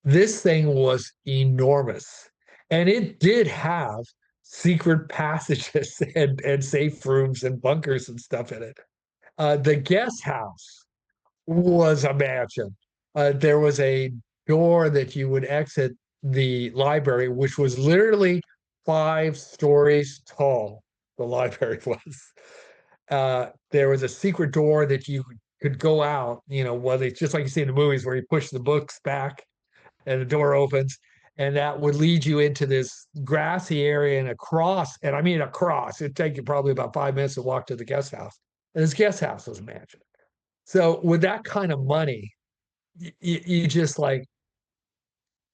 [SPEAKER 3] This thing was enormous, and it did have secret passages and safe rooms and bunkers and stuff in it. The guest house was a mansion. There was a door that you would exit the library, which was literally 5 stories tall. The library was. There was a secret door that you could go out, whether it's just like you see in the movies where you push the books back and the door opens, and that would lead you into this grassy area and across, and I mean across. It'd take you probably about 5 minutes to walk to the guest house. And this guest house was a mansion. So with that kind of money, you just like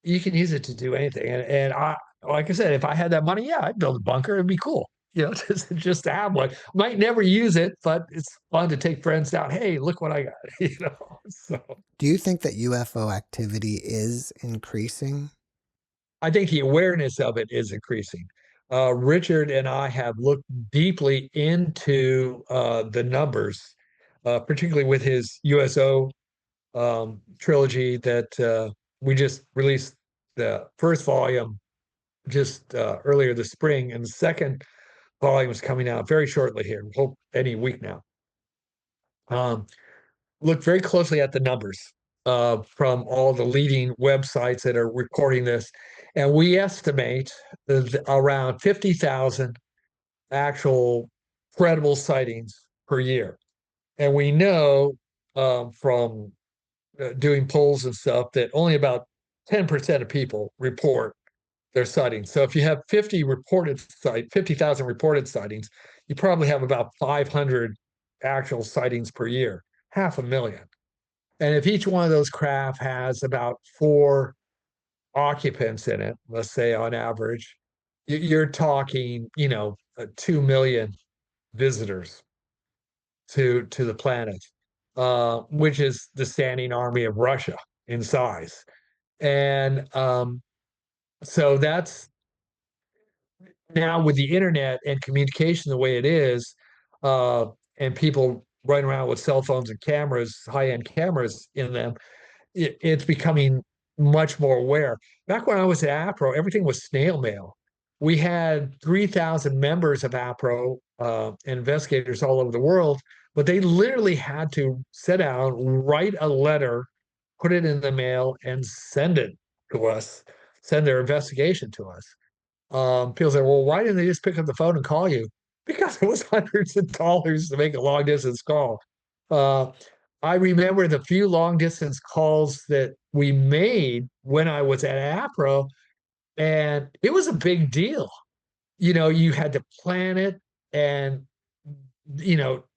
[SPEAKER 3] you can use it to do anything. And I, like I said, if I had that money, yeah, I'd build a bunker. It'd be cool, just to have one. Might never use it, but it's fun to take friends down. Hey, look what I got. So
[SPEAKER 2] Do you think that UFO activity is increasing?
[SPEAKER 3] I think the awareness of it is increasing. Richard and I have looked deeply into the numbers, particularly with his USO trilogy that we just released the first volume just earlier this spring, and the second volume is coming out very shortly here. Hope any week now. Um, look very closely at the numbers from all the leading websites that are reporting this, and we estimate around 50,000 actual credible sightings per year. And we know from doing polls and stuff that only about 10% of people report their sightings. So if you have 50,000 reported sightings, you probably have about 500 actual sightings per year, 500,000. And if each one of those craft has about 4 occupants in it, let's say on average, you're talking, 2 million visitors to the planet, which is the standing army of Russia in size. And so that's now with the internet and communication the way it is, uh, and people running around with cell phones and cameras, high-end cameras in them, it's becoming much more aware. Back when I was at A.P.R.O, everything was snail mail. We had 3,000 members of A.P.R.O, investigators all over the world, but they literally had to sit down, write a letter, put it in the mail, and send it to us, send their investigation to us. People say, well, why didn't they just pick up the phone and call you? Because it was hundreds of dollars to make a long distance call. Uh, I remember the few long distance calls that we made when I was at A.P.R.O, and it was a big deal. You had to plan it and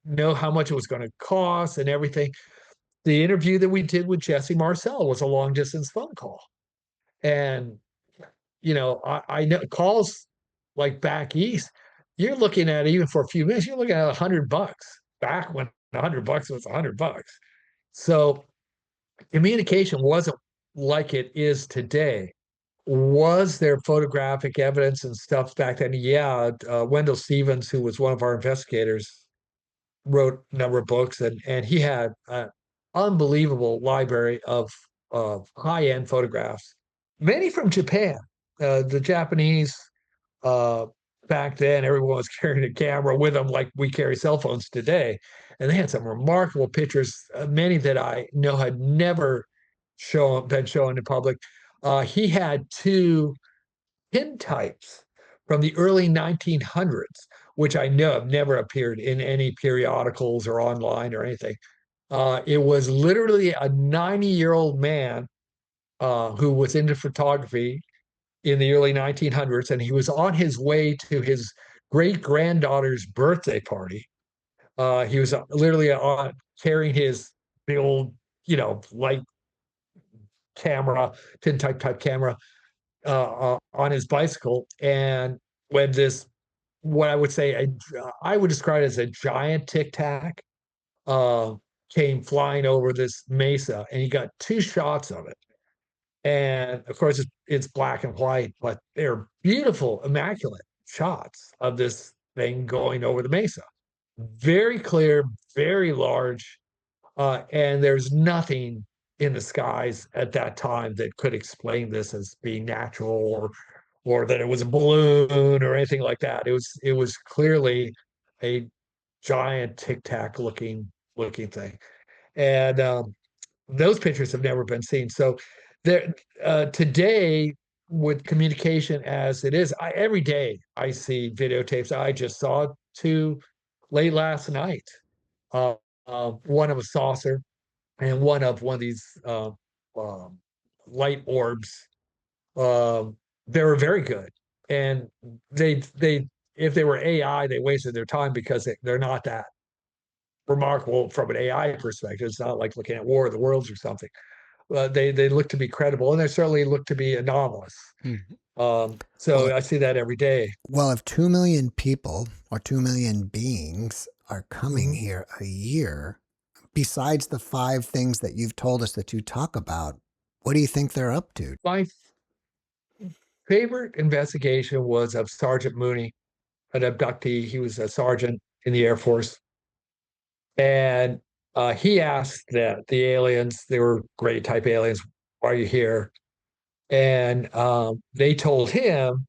[SPEAKER 3] know how much it was going to cost and everything. The interview that we did with Jesse Marcel was a long distance phone call. And I know calls like back east, you're looking at even for a few minutes, you're looking at $100 back when $100 was $100. So communication wasn't like it is today. Was there photographic evidence and stuff back then? Yeah, Wendell Stevens, who was one of our investigators, wrote a number of books, and he had an unbelievable library of high end photographs, many from Japan. The Japanese uh, back then, everyone was carrying a camera with them like we carry cell phones today. And they had some remarkable pictures, many that I know had never been shown in public. He had two tintypes from the early 1900s, which I know have never appeared in any periodicals or online or anything. It was literally a 90-year-old man who was into photography in the early 1900s, and he was on his way to his great granddaughter's birthday party. He was literally on carrying his big old, light camera, tintype type camera, on his bicycle. And when this, what I would say, I would describe it as a giant tic tac, uh, came flying over this mesa, and he got two shots of it. And of course, it's black and white, but they're beautiful, immaculate shots of this thing going over the mesa. Very clear, very large, and there's nothing in the skies at that time that could explain this as being natural, or that it was a balloon or anything like that. It was clearly a giant tic tac looking thing, and those pictures have never been seen. So there today, with communication as it is, every day I see videotapes. I just saw two late last night. Uh, one of a saucer and one of these um, light orbs. They were very good, and they if they were AI, they wasted their time because they're not that remarkable from an AI perspective. It's not like looking at War of the Worlds or something. They look to be credible, and they certainly look to be anomalous.
[SPEAKER 2] Mhm. Well,
[SPEAKER 3] So I see that every day.
[SPEAKER 2] well, if 2 million people or 2 million beings are coming
[SPEAKER 3] Mhm.
[SPEAKER 2] here a year, besides the five things that you've told us that you talk about, what do you think they're up to?
[SPEAKER 3] My favorite investigation was of Sergeant Mooney, an abductee. He was a sergeant in the Air Force, and he asked that the aliens, they were gray type aliens, why are you here? And they told him,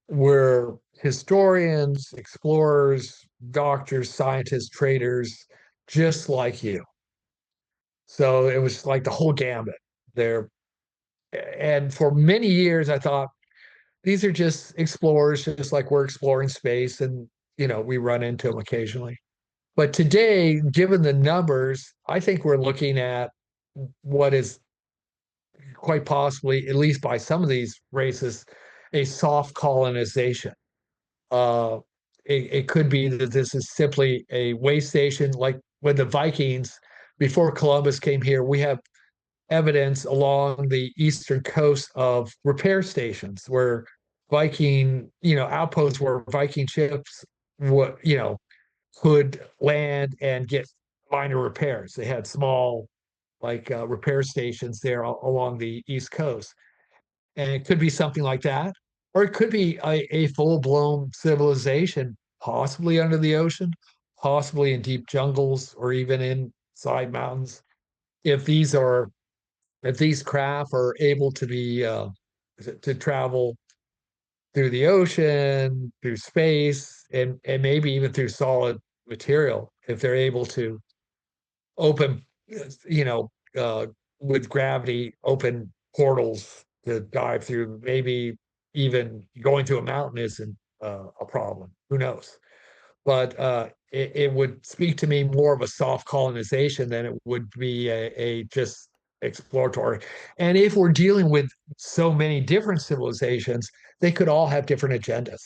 [SPEAKER 3] we're historians, explorers, doctors, scientists, traders, just like you. So it was like the whole gambit there. And for many years, I thought these are just explorers, just like we're exploring space, and we run into them occasionally. But today, given the numbers, I think we're looking at what is quite possibly, at least by some of these races, a soft colonization. Uh, it could be that this is simply a way station, like when the Vikings, before Columbus came here, we have evidence along the eastern coast of repair stations where Viking, outposts where Viking ships could land and get minor repairs. They had small, like, repair stations there along the east coast, and it could be something like that, or it could be a full-blown civilization, possibly under the ocean, possibly in deep jungles, or even inside mountains. If these are if these craft are able to be to travel through the ocean, through space, and maybe even through solid material, if they're able to open, you know, uh, with gravity, open portals to dive through. Maybe even going to a mountain isn't a problem. Who knows? But it would speak to me more of a soft colonization than it would be a just exploratory. And if we're dealing with so many different civilizations, they could all have different agendas.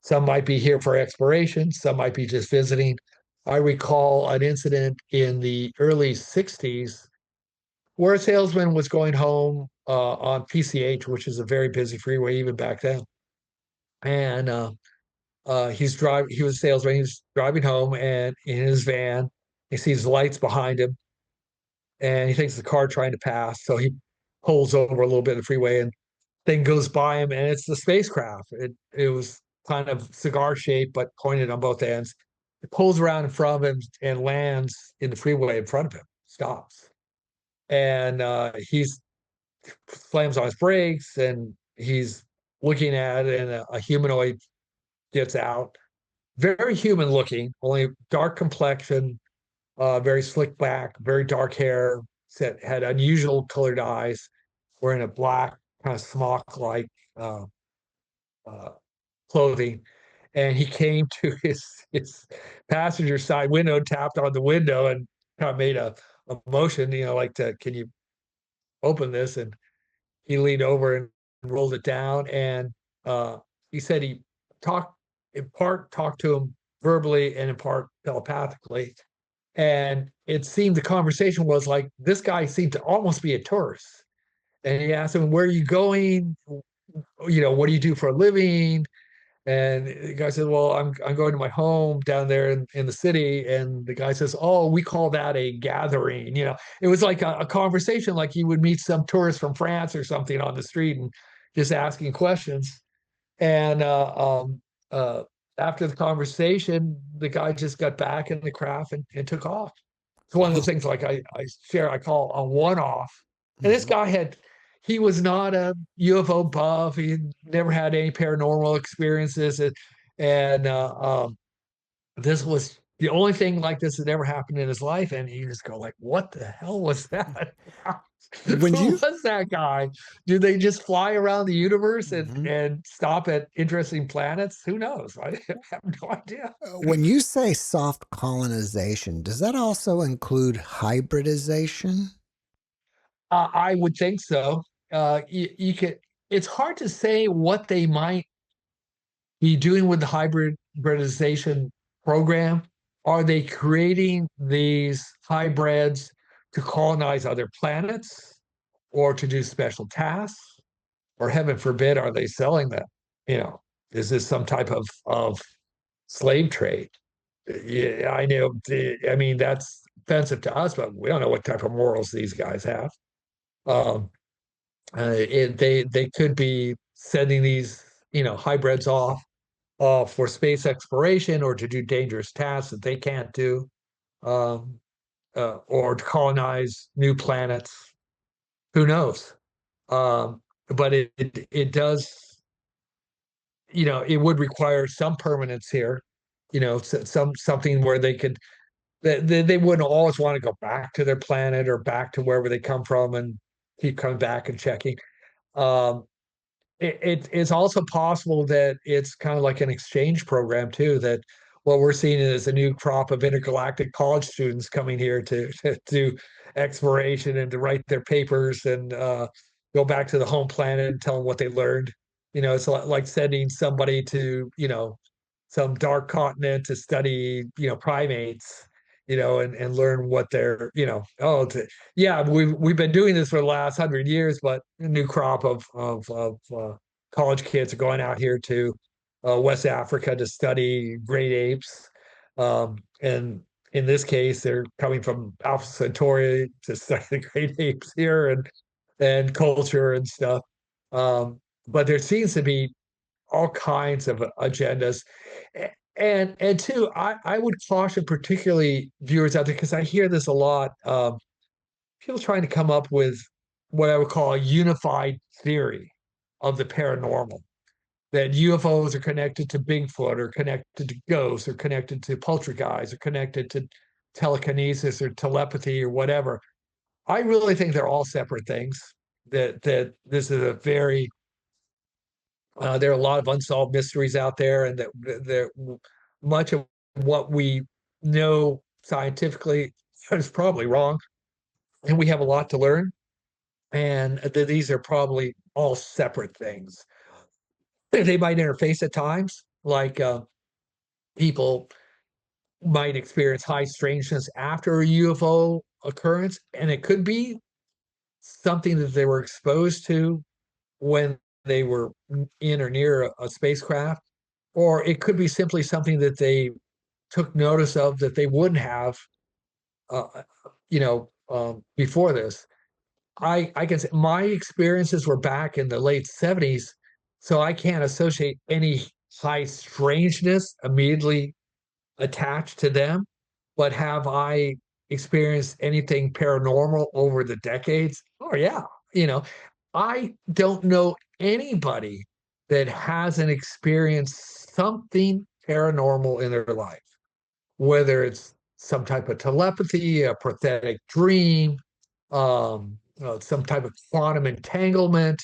[SPEAKER 3] Some might be here for exploration, some might be just visiting. I recall an incident in the early 60s where a salesman was going home on PCH, which is a very busy freeway even back then. And he was a salesman. He was driving home, and in his van, he sees lights behind him, and he thinks the car trying to pass. So he pulls over a little bit of the freeway, and thing goes by him, and it's the spacecraft. It was kind of cigar shaped, but pointed on both ends. It pulls around in front of him and lands in the freeway in front of him. Stops, and he's slams on his brakes, and he's looking at it, and a humanoid gets out. Very human looking, only dark complexion, very slick back, very dark hair, had unusual colored eyes, wearing a black kind of smock-like uh, uh, clothing. And he came to his passenger side window, tapped on the window, and kind of made a motion, like can you open this? And he leaned over and rolled it down. And he said he talked in part talked to him verbally and in part telepathically. And it seemed the conversation was like this guy seemed to almost be a tourist. And he asked him, "Where are you going? What do you do for a living?" And the guy said, "Well, I'm going to my home down there in the city." And the guy says, "Oh, we call that a gathering." It was like a conversation, like you would meet some tourist from France or something on the street and just asking questions. And uh, after the conversation, the guy just got back in the craft and took off. It's one of those
[SPEAKER 2] Wow.
[SPEAKER 3] things like I call a one-off. And this
[SPEAKER 2] Mhm.
[SPEAKER 3] guy he was not a UFO buff. He never had any paranormal experiences. And this was the only thing like this that ever happened in his life. And you just go like, what the hell was that?
[SPEAKER 2] When
[SPEAKER 3] Who
[SPEAKER 2] you
[SPEAKER 3] was that guy? Do they just fly around the universe and,
[SPEAKER 2] Mhm.
[SPEAKER 3] and stop at interesting planets? Who knows? I have no idea.
[SPEAKER 2] When you say soft colonization, does that also include hybridization?
[SPEAKER 3] I would think so. You could. It's hard to say what they might be doing with the hybridization program. Are they creating these hybrids to colonize other planets or to do special tasks? Or heaven forbid, are they selling them? You know, is this some type of slave trade? Yeah, I know. I mean, that's offensive to us, but we don't know what type of morals these guys have. Um, they could be sending these hybrids off for space exploration or to do dangerous tasks that they can't do, um, or to colonize new planets. Who knows? But it does, it would require some permanence here, something where they wouldn't always want to go back to their planet or back to wherever they come from and keep coming back and checking. Um, it's also possible that it's kind of like an exchange program too, that what we're seeing is a new crop of intergalactic college students coming here to do exploration and to write their papers and go back to the home planet and tell them what they learned. It's like sending somebody to some dark continent to study primates, and learn what they're yeah, we've been doing this for the last 100 years, but a new crop of college kids are going out here to West Africa to study great apes, and in this case, they're coming from Alpha Centauri to study the great apes here and culture and stuff. But there seems to be all kinds of agendas. And two, I would caution particularly viewers out there because I hear this a lot. People trying to come up with what I would call a unified theory of the paranormal. That UFOs are connected to Bigfoot or connected to ghosts or connected to poltergeists or connected to telekinesis or telepathy or whatever. I really think they're all separate things. That this is a very there are a lot of unsolved mysteries out there, and that much of what we know scientifically is probably wrong, and we have a lot to learn. And these are probably all separate things. They might interface at times, like people might experience high strangeness after a UFO occurrence, and it could be something that they were exposed to when they were in or near a spacecraft, or it could be simply something that they took notice of that they wouldn't have, before this. I can say my experiences were back in the late 70s, so I can't associate any high strangeness immediately attached to them. But have I experienced anything paranormal over the decades? Oh yeah, you know, I don't know anybody that hasn't experienced something paranormal in their life, whether it's some type of telepathy, a prophetic dream, some type of quantum entanglement.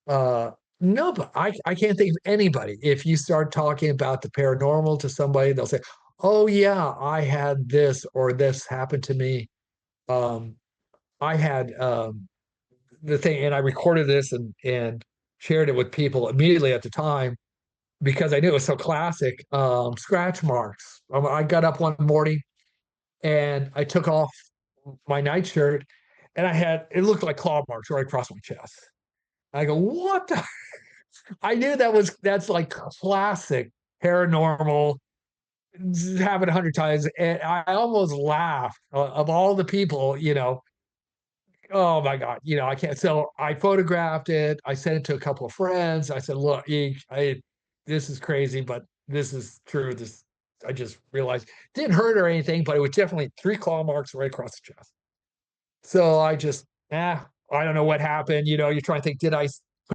[SPEAKER 3] Uh, no, but I can't think of anybody. If you start talking about the paranormal to somebody, they'll say, "Oh yeah, I had this or this happened to me." Um, I had the thing, and I recorded this and shared it with people immediately at the time because I knew it was so classic. Scratch marks. I got up one morning and I took off my nightshirt, and I had it looked like claw marks right across my chest. I go, what the? I knew that's like classic paranormal. Happened 100 times, and I almost laughed of all the people, oh my God, I can't. So I photographed it. I sent it to a couple of friends. I said, look, this is crazy, but this is true. I just realized didn't hurt or anything, but it was definitely 3 claw marks right across the chest. So I don't know what happened. You're trying to think, could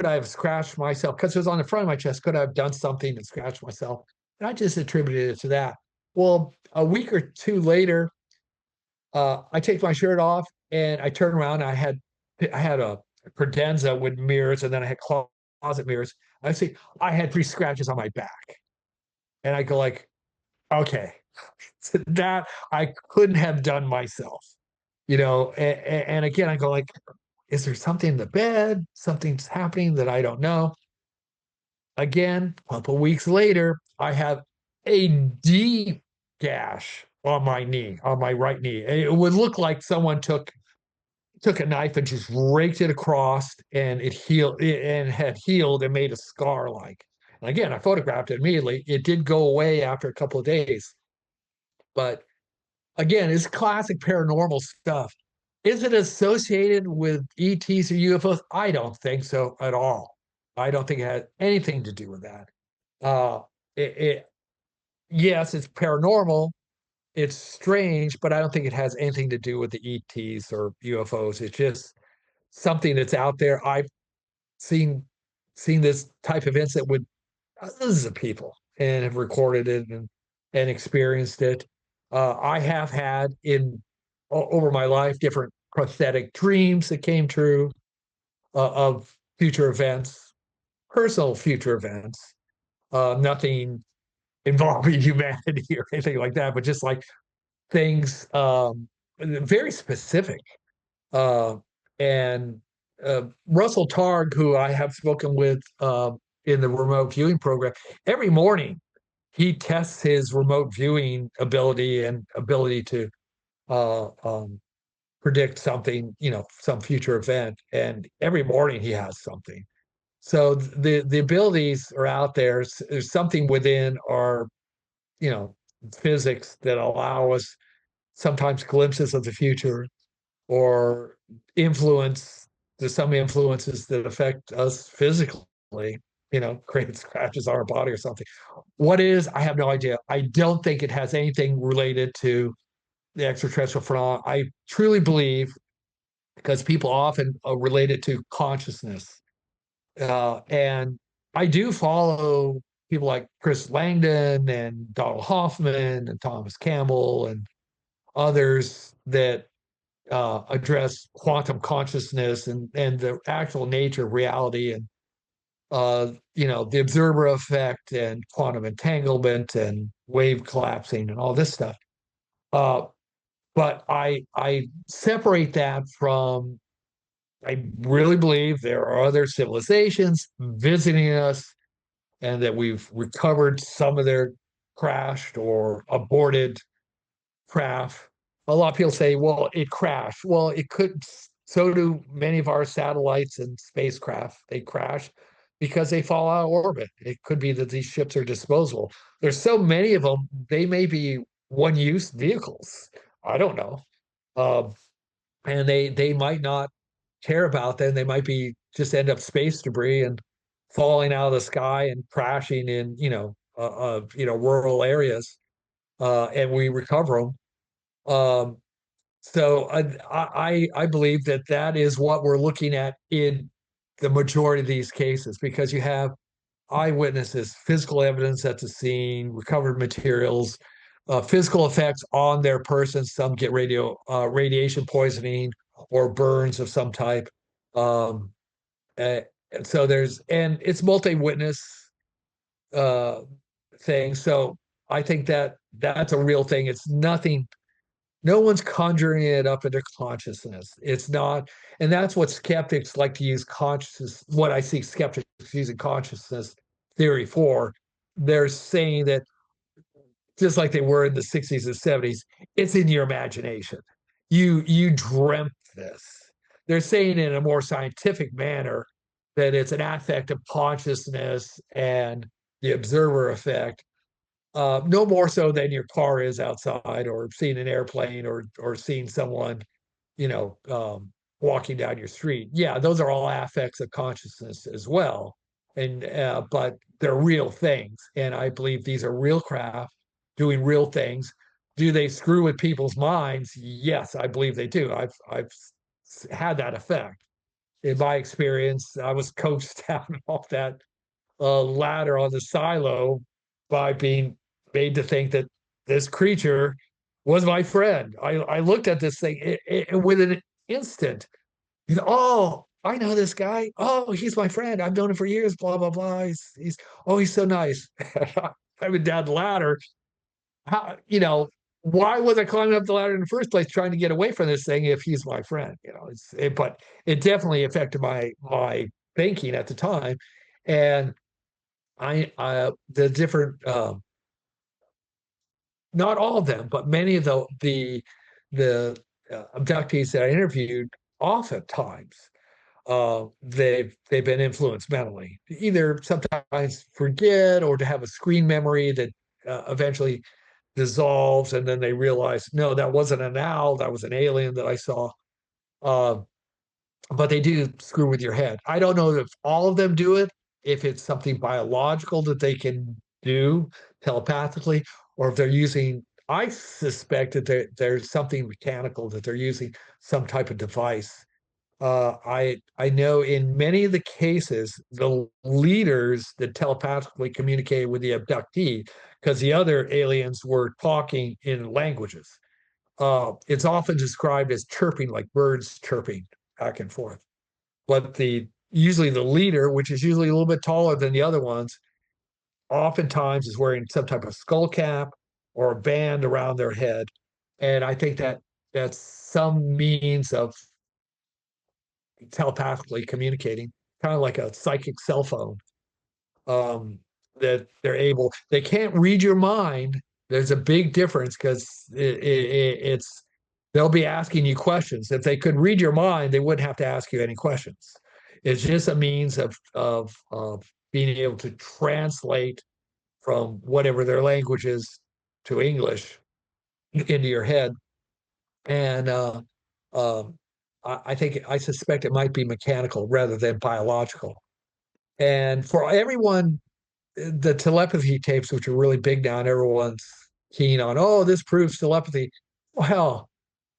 [SPEAKER 3] I have scratched myself? Because it was on the front of my chest. Could I have done something to scratch myself? And I just attributed it to that. Well, a week or two later, I take my shirt off and I turn around. I had a credenza with mirrors, and then I had closet mirrors. I see I had 3 scratches on my back, and I go like, okay, that I couldn't have done myself, and again, I go like, is there something in the bed? Something's happening that I don't know. Again, a couple weeks later, I have a deep gash on my knee, on my right knee. It would look like someone took a knife and just raked it across, and it healed and had healed and made a scar like. And again, I photographed it immediately. It did go away after a couple of days. But again, it's classic paranormal stuff. Is it associated with ETs or UFOs? I don't think so at all. I don't think it has anything to do with that. Uh, it yes, it's paranormal. It's strange, but I don't think it has anything to do with the ETs or UFOs. It's just something that's out there. I've seen seen this type of incident with dozens of people and have recorded it and experienced it. I have had over my life different prophetic dreams that came true of future events, personal future events, nothing involving humanity or anything like that, but just like things very specific. Uh, and Russell Targ, who I have spoken with in the remote viewing program, every morning he tests his remote viewing ability and ability to uh, um, predict something, some future event. And every morning he has something. So the abilities are out there. There's something within our, you know, physics that allow us sometimes glimpses of the future or influence. There's some influences that affect us physically, create scratches on our body or something. What is, I have no idea. I don't think it has anything related to the extraterrestrial phenomena. I truly believe, because people often relate it to consciousness. And I do follow people like Chris Langdon and Donald Hoffman and Thomas Campbell and others that address quantum consciousness and the actual nature of reality and the observer effect and quantum entanglement and wave collapsing and all this stuff. Uh, but I separate that from. I really believe there are other civilizations visiting us, and that we've recovered some of their crashed or aborted craft. A lot of people say, well, it crashed. Well, it could. So do many of our satellites and spacecraft. They crash because they fall out of orbit. It could be that these ships are disposable. There's so many of them, they may be one-use vehicles. I don't know. Um, and they might not care about them. They might be just end up space debris and falling out of the sky and crashing in rural areas, and we recover them. So I believe that is what we're looking at in the majority of these cases, because you have eyewitnesses, physical evidence at the scene, recovered materials, physical effects on their person. Some get radiation poisoning or burns of some type. Um, and so and it's multi-witness uh, thing. So I think that that's a real thing. It's nothing. No one's conjuring it up into consciousness. It's not, and that's what skeptics like to use consciousness. What I see skeptics using consciousness theory for. They're saying that just like they were in the 60s and 70s, it's in your imagination. You dreamt this. They're saying in a more scientific manner that it's an affect of consciousness and the observer effect, no more so than your car is outside or seeing an airplane or seeing someone, you know, walking down your street. Yeah, those are all affects of consciousness as well. And but they're real things. And I believe these are real craft doing real things. Do they screw with people's minds? Yes, I believe they do. I've had that effect. In my experience, I was coached down off that ladder on the silo by being made to think that this creature was my friend. I looked at this thing with an instant. You know, oh, I know this guy. Oh, he's my friend. I've known him for years. Blah blah blah. He's so nice. I've been down the ladder. How, you know, why was I climbing up the ladder in the first place, trying to get away from this thing if he's my friend? You know, but it definitely affected my thinking at the time, and the different not all of them, but many of the abductees that I interviewed, oftentimes they've been influenced mentally, either sometimes forget or to have a screen memory that eventually dissolves, and then they realize, no, that wasn't an owl, that was an alien that I saw. Uh, but they do screw with your head. I don't know if all of them do it, if it's something biological that they can do telepathically, or if they're using, I suspect that there's something mechanical that they're using some type of device. I know in many of the cases, the leaders that telepathically communicated with the abductee, because the other aliens were talking in languages. It's often described as chirping, like birds chirping back and forth. But the usually the leader, which is usually a little bit taller than the other ones, oftentimes is wearing some type of skull cap or a band around their head. And I think that that's some means of telepathically communicating, kind of like a psychic cell phone. Um, that they can't read your mind. There's a big difference because it's they'll be asking you questions. If they could read your mind, they wouldn't have to ask you any questions. It's just a means of being able to translate from whatever their language is to English into your head. And um, I suspect it might be mechanical rather than biological. And for everyone, the telepathy tapes, which are really big now, and everyone's keen on, oh, this proves telepathy. Well,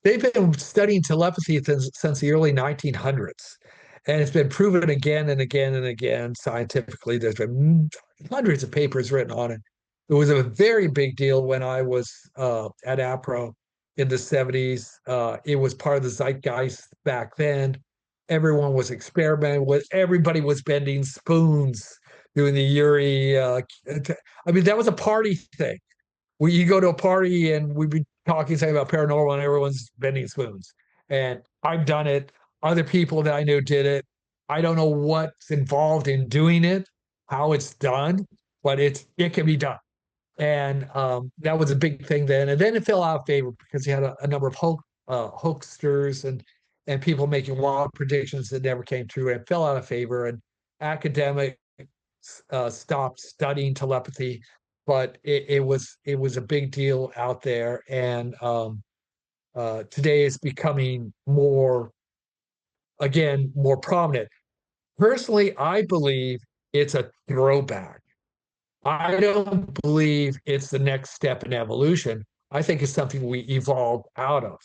[SPEAKER 3] they've been studying telepathy since the early 1900s. And it's been proven again and again and again scientifically. There's been hundreds of papers written on it. It was a very big deal when I was at A.P.R.O in the 70s. It was part of the zeitgeist back then. Everyone was experimenting with, everybody was bending spoons, doing the Yuri. I mean, that was a party thing. You go to a party and we'd be talking something about paranormal and everyone's bending spoons. And I've done it. Other people that I knew did it. I don't know what's involved in doing it, how it's done, but it can be done. And that was a big thing then. And then it fell out of favor because you had a number of hoaxsters and people making wild predictions that never came true, and it fell out of favor. And academics stopped studying telepathy, but it was a big deal out there. And today it's becoming more, again, more prominent. Personally, I believe it's a throwback. I don't believe it's the next step in evolution. I think it's something we evolved out of.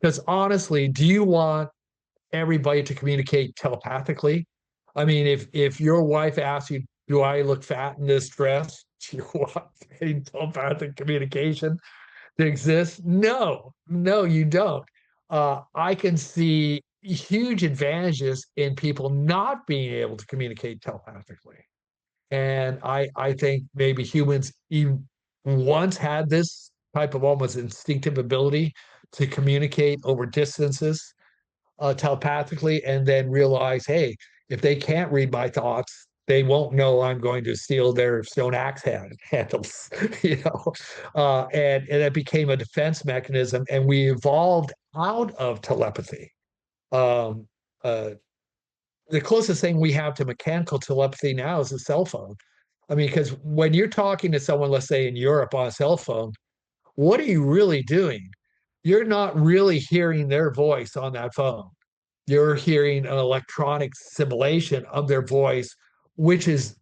[SPEAKER 3] Because honestly, do you want everybody to communicate telepathically? I mean, if your wife asks you Do I look fat in this dress? Do you want a telepathic communication to exist? No, no, you don't. I can see huge advantages in people not being able to communicate telepathically. And I think maybe humans even once had this type of almost instinctive ability to communicate over distances telepathically, and then realize, hey, if they can't read my thoughts, they won't know I'm going to steal their stone axe handles, you know. And it became a defense mechanism, and we evolved out of telepathy. Um, uh, the closest thing we have to mechanical telepathy now is a cell phone. I mean, because when you're talking to someone, let's say in Europe on a cell phone, what are you really doing? You're not really hearing their voice on that phone. You're hearing an electronic simulation of their voice, which is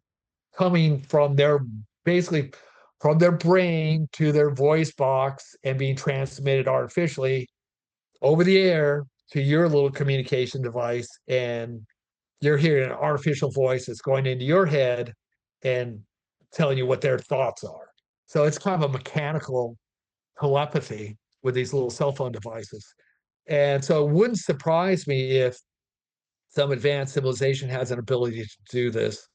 [SPEAKER 3] coming from their basically from their brain to their voice box and being transmitted artificially over the air to your little communication device. And you're hearing an artificial voice that's going into your head and telling you what their thoughts are. So it's kind of a mechanical telepathy with these little cell phone devices. And so it wouldn't surprise me if some advanced civilization has an ability to do this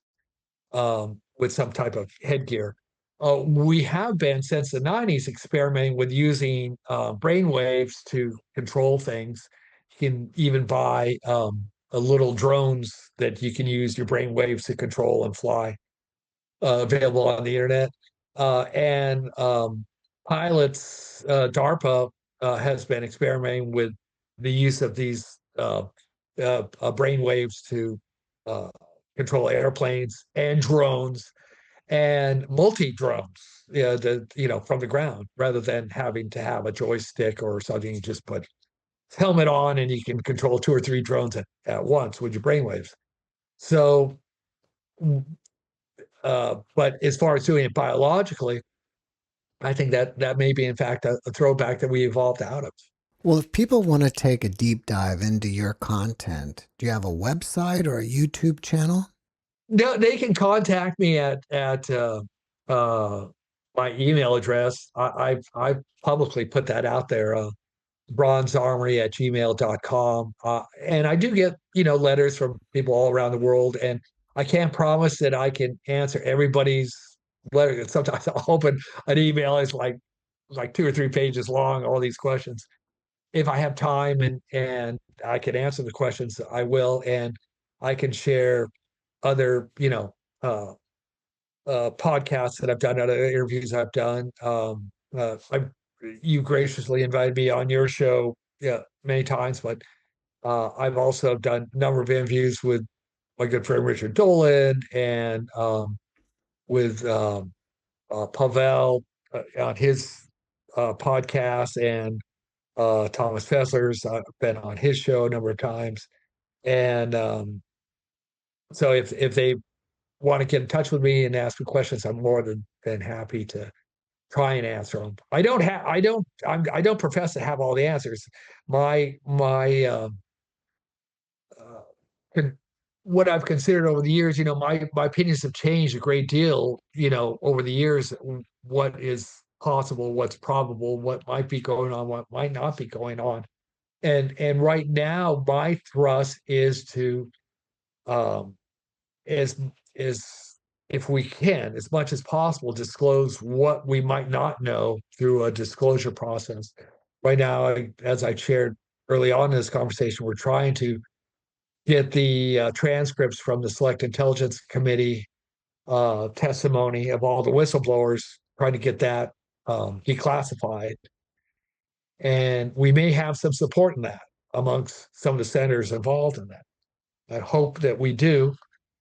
[SPEAKER 3] with some type of headgear. We have been since the 90s experimenting with using brain waves to control things. You can even buy a little drones that you can use your brain waves to control and fly, available on the internet. And pilots, DARPA has been experimenting with the use of these brain waves to uh, control airplanes and drones and multi drones, from the ground rather than having to have a joystick or something. You just put helmet on and you can control two or three drones at once with your brainwaves. So, but as far as doing it biologically, I think that that may be, in fact, a throwback that we evolved out of.
[SPEAKER 2] Well, if people want to take a deep dive into your content, do you have a website or a YouTube channel?
[SPEAKER 3] No, they can contact me at uh, my email address. I've publicly put that out there, bronzearmory@gmail.com. And I do get, letters from people all around the world. And I can't promise that I can answer everybody's letter. Sometimes I'll open an email, it's like 2 or 3 pages long, all these questions. If I have time and I can answer the questions, I will. And I can share other, podcasts that I've done, other interviews I've done. You graciously invited me on your show, yeah, many times, but I've also done a number of interviews with my good friend Richard Dolan and with Pavel on his podcast, and Thomas Fessler's. I've been on his show a number of times, and so if they want to get in touch with me and ask me questions, I'm more than happy to try and answer them. I don't profess to have all the answers. My uh, con- what I've considered over the years, my opinions have changed a great deal, over the years. What is possible, what's probable, what might be going on, what might not be going on. And right now, my thrust is to um, is is if we can, as much as possible, disclose what we might not know through a disclosure process. Right now, as I shared early on in this conversation, we're trying to get the transcripts from the Select Intelligence Committee testimony of all the whistleblowers, trying to get that declassified. And we may have some support in that amongst some of the senators involved in that. I hope that we do,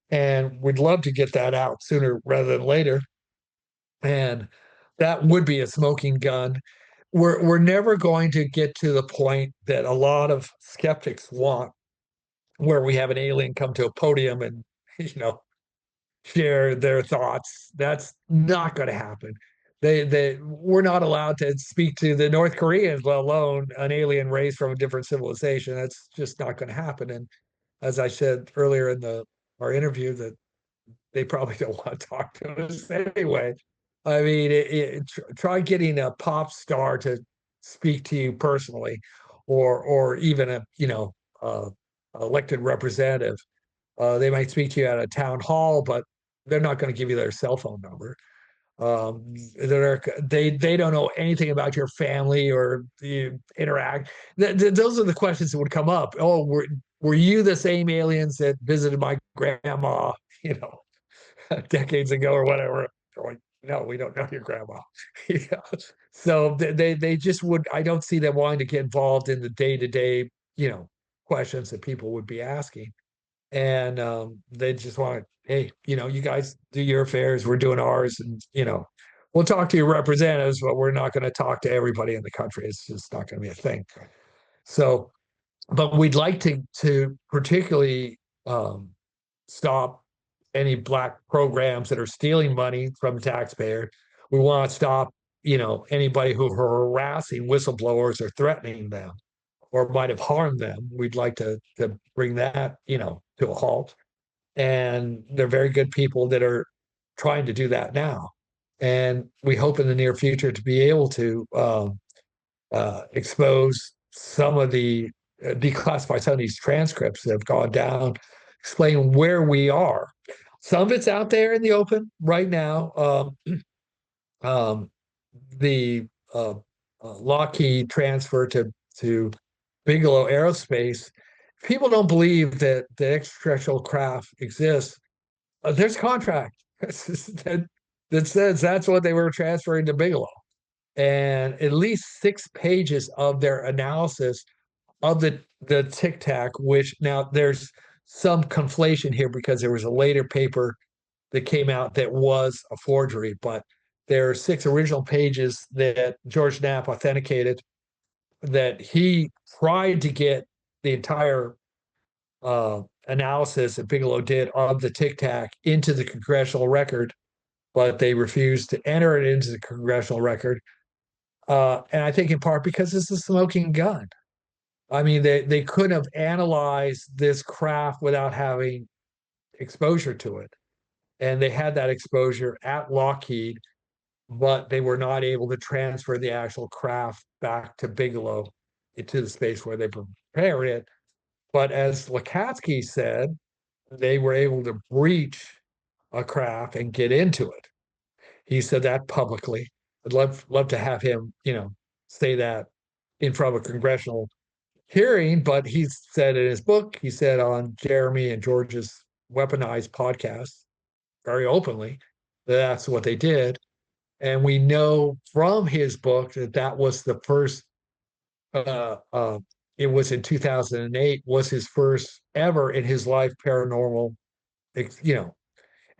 [SPEAKER 3] and we'd love to get that out sooner rather than later. And that would be a smoking gun. We're never going to get to the point that a lot of skeptics want, where we have an alien come to a podium and you know share their thoughts. That's not going to happen. We're not allowed to speak to the North Koreans, let alone an alien race from a different civilization. That's just not going to happen. And as I said earlier in the our interview, that they probably don't want to talk to us anyway. I mean, try getting a pop star to speak to you personally, or even a uh, elected representative. They might speak to you at a town hall, but they're not going to give you their cell phone number. They don't know anything about your family or the interact. Those are the questions that would come up. Oh, were you the same aliens that visited my grandma, you know, decades ago or whatever? They're like, no, we don't know your grandma. You know? So they just would. I don't see them wanting to get involved in the day to day, questions that people would be asking, and they just want, hey, you guys do your affairs, we're doing ours, and we'll talk to your representatives, but we're not going to talk to everybody in the country. It's just not going to be a thing. So, but we'd like to particularly um, stop any black programs that are stealing money from the taxpayer. We want to stop, anybody who are harassing whistleblowers or threatening them or might have harmed them. We'd like to bring that, to a halt. And they're very good people that are trying to do that now. And we hope in the near future to be able to expose some of the declassify some of these transcripts that have gone down, explain where we are. Some of it's out there in the open right now. Um, the Lockheed transfer to Bigelow Aerospace. People don't believe that the extraterrestrial craft exists. There's a contract that says that's what they were transferring to Bigelow, and at least 6 pages of their analysis of the Tic Tac. Which now there's some conflation here because there was a later paper that came out that was a forgery, but there are 6 original pages that George Knapp authenticated that he tried to get the entire analysis that Bigelow did of the Tic Tac into the congressional record, but they refused to enter it into the congressional record. And I think in part because it's a smoking gun. I mean, they couldn't have analyzed this craft without having exposure to it. And they had that exposure at Lockheed, but they were not able to transfer the actual craft back to Bigelow into the space where they prepared it. But as Lakatsky said, they were able to breach a craft and get into it. He said that publicly. I'd love to have him, say that in front of a congressional hearing, but he said in his book, he said on Jeremy and George's Weaponized podcast very openly that that's what they did. And we know from his book that that was the first, uh, uh, it was in 2008, was his first ever in his life paranormal, you know,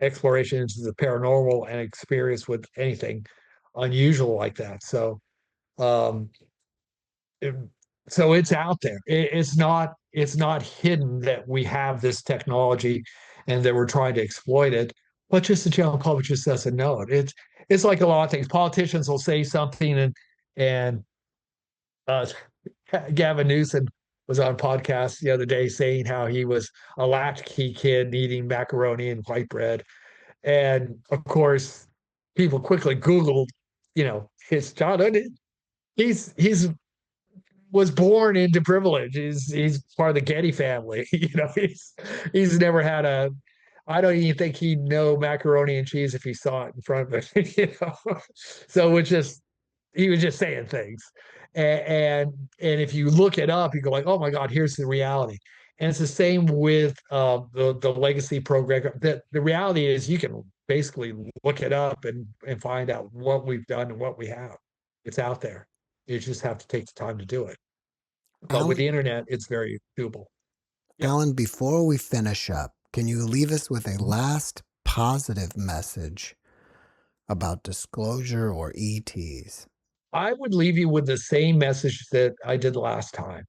[SPEAKER 3] exploration into the paranormal and experience with anything unusual like that. Um, it, so it's out there. It's not hidden that we have this technology and that we're trying to exploit it, but just the general public just doesn't know it. It's like a lot of things. Politicians will say something and uh, Gavin Newsom was on a podcast the other day saying how he was a latchkey kid eating macaroni and white bread. And of course, people quickly Googled, his childhood. He's was born into privilege. He's part of the Getty family. He's never had a. I don't even think he'd know macaroni and cheese if he saw it in front of him. So it's just he was just saying things, and if you look it up, you go like, oh my God, here's the reality. And it's the same with the legacy program. That the reality is you can basically look it up and find out what we've done and what we have. It's out there. You just have to take the time to do it. But with
[SPEAKER 2] Alan,
[SPEAKER 3] the internet, it's very doable. Yeah.
[SPEAKER 2] Alan, before we finish up, can you leave us with a
[SPEAKER 3] Mhm.
[SPEAKER 2] last positive message about disclosure or ETs?
[SPEAKER 3] I would leave you with the same message that I did last time.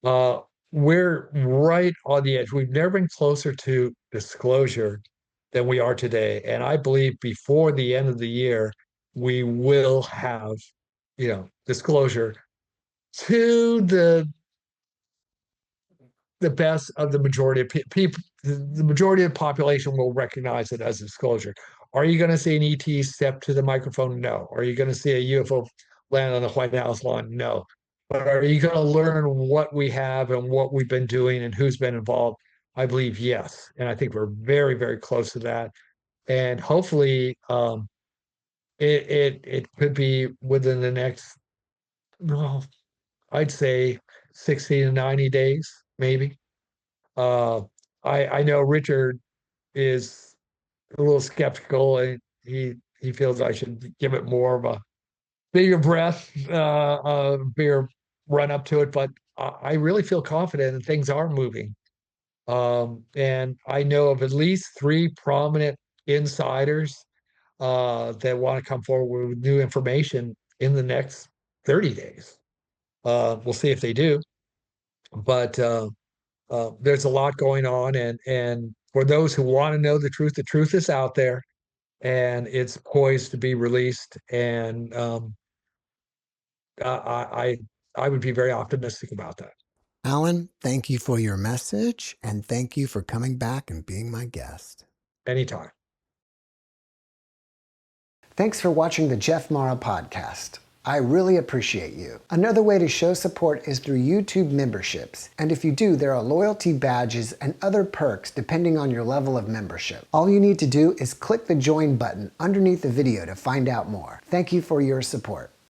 [SPEAKER 3] Uh, we're right on the edge. We've never been closer to disclosure than we are today. And I believe before the end of the year, we will have, disclosure to the the best of the majority of people, the majority of the population will recognize it as a disclosure. Are you going to see an ET step to the microphone? No. Are you going to see a UFO land on the White House lawn? No. But are you going to learn what we have and what we've been doing and who's been involved? I believe yes. And I think we're very, very close to that. And hopefully, it could be within the next, well, I'd say 60 to 90 days, maybe. Uh, I know Richard is a little skeptical, and he feels I should give it more of a bigger breath, bigger run up to it. But I really feel confident and things are moving. And I know of at least three prominent insiders that want to come forward with new information in the next 30 days. We'll see if they do. But there's a lot going on, and for those who want to know the truth is out there, and it's poised to be released. And I would be very optimistic about that.
[SPEAKER 2] Allan, thank you for your message, and thank you for coming back and being my guest.
[SPEAKER 3] Anytime.
[SPEAKER 2] Thanks for watching the JeffMara podcast. I really appreciate you. Another way to show support is through YouTube memberships. And if you do, there are loyalty badges and other perks depending on your level of membership. All you need to do is click the join button underneath the video to find out more. Thank you for your support.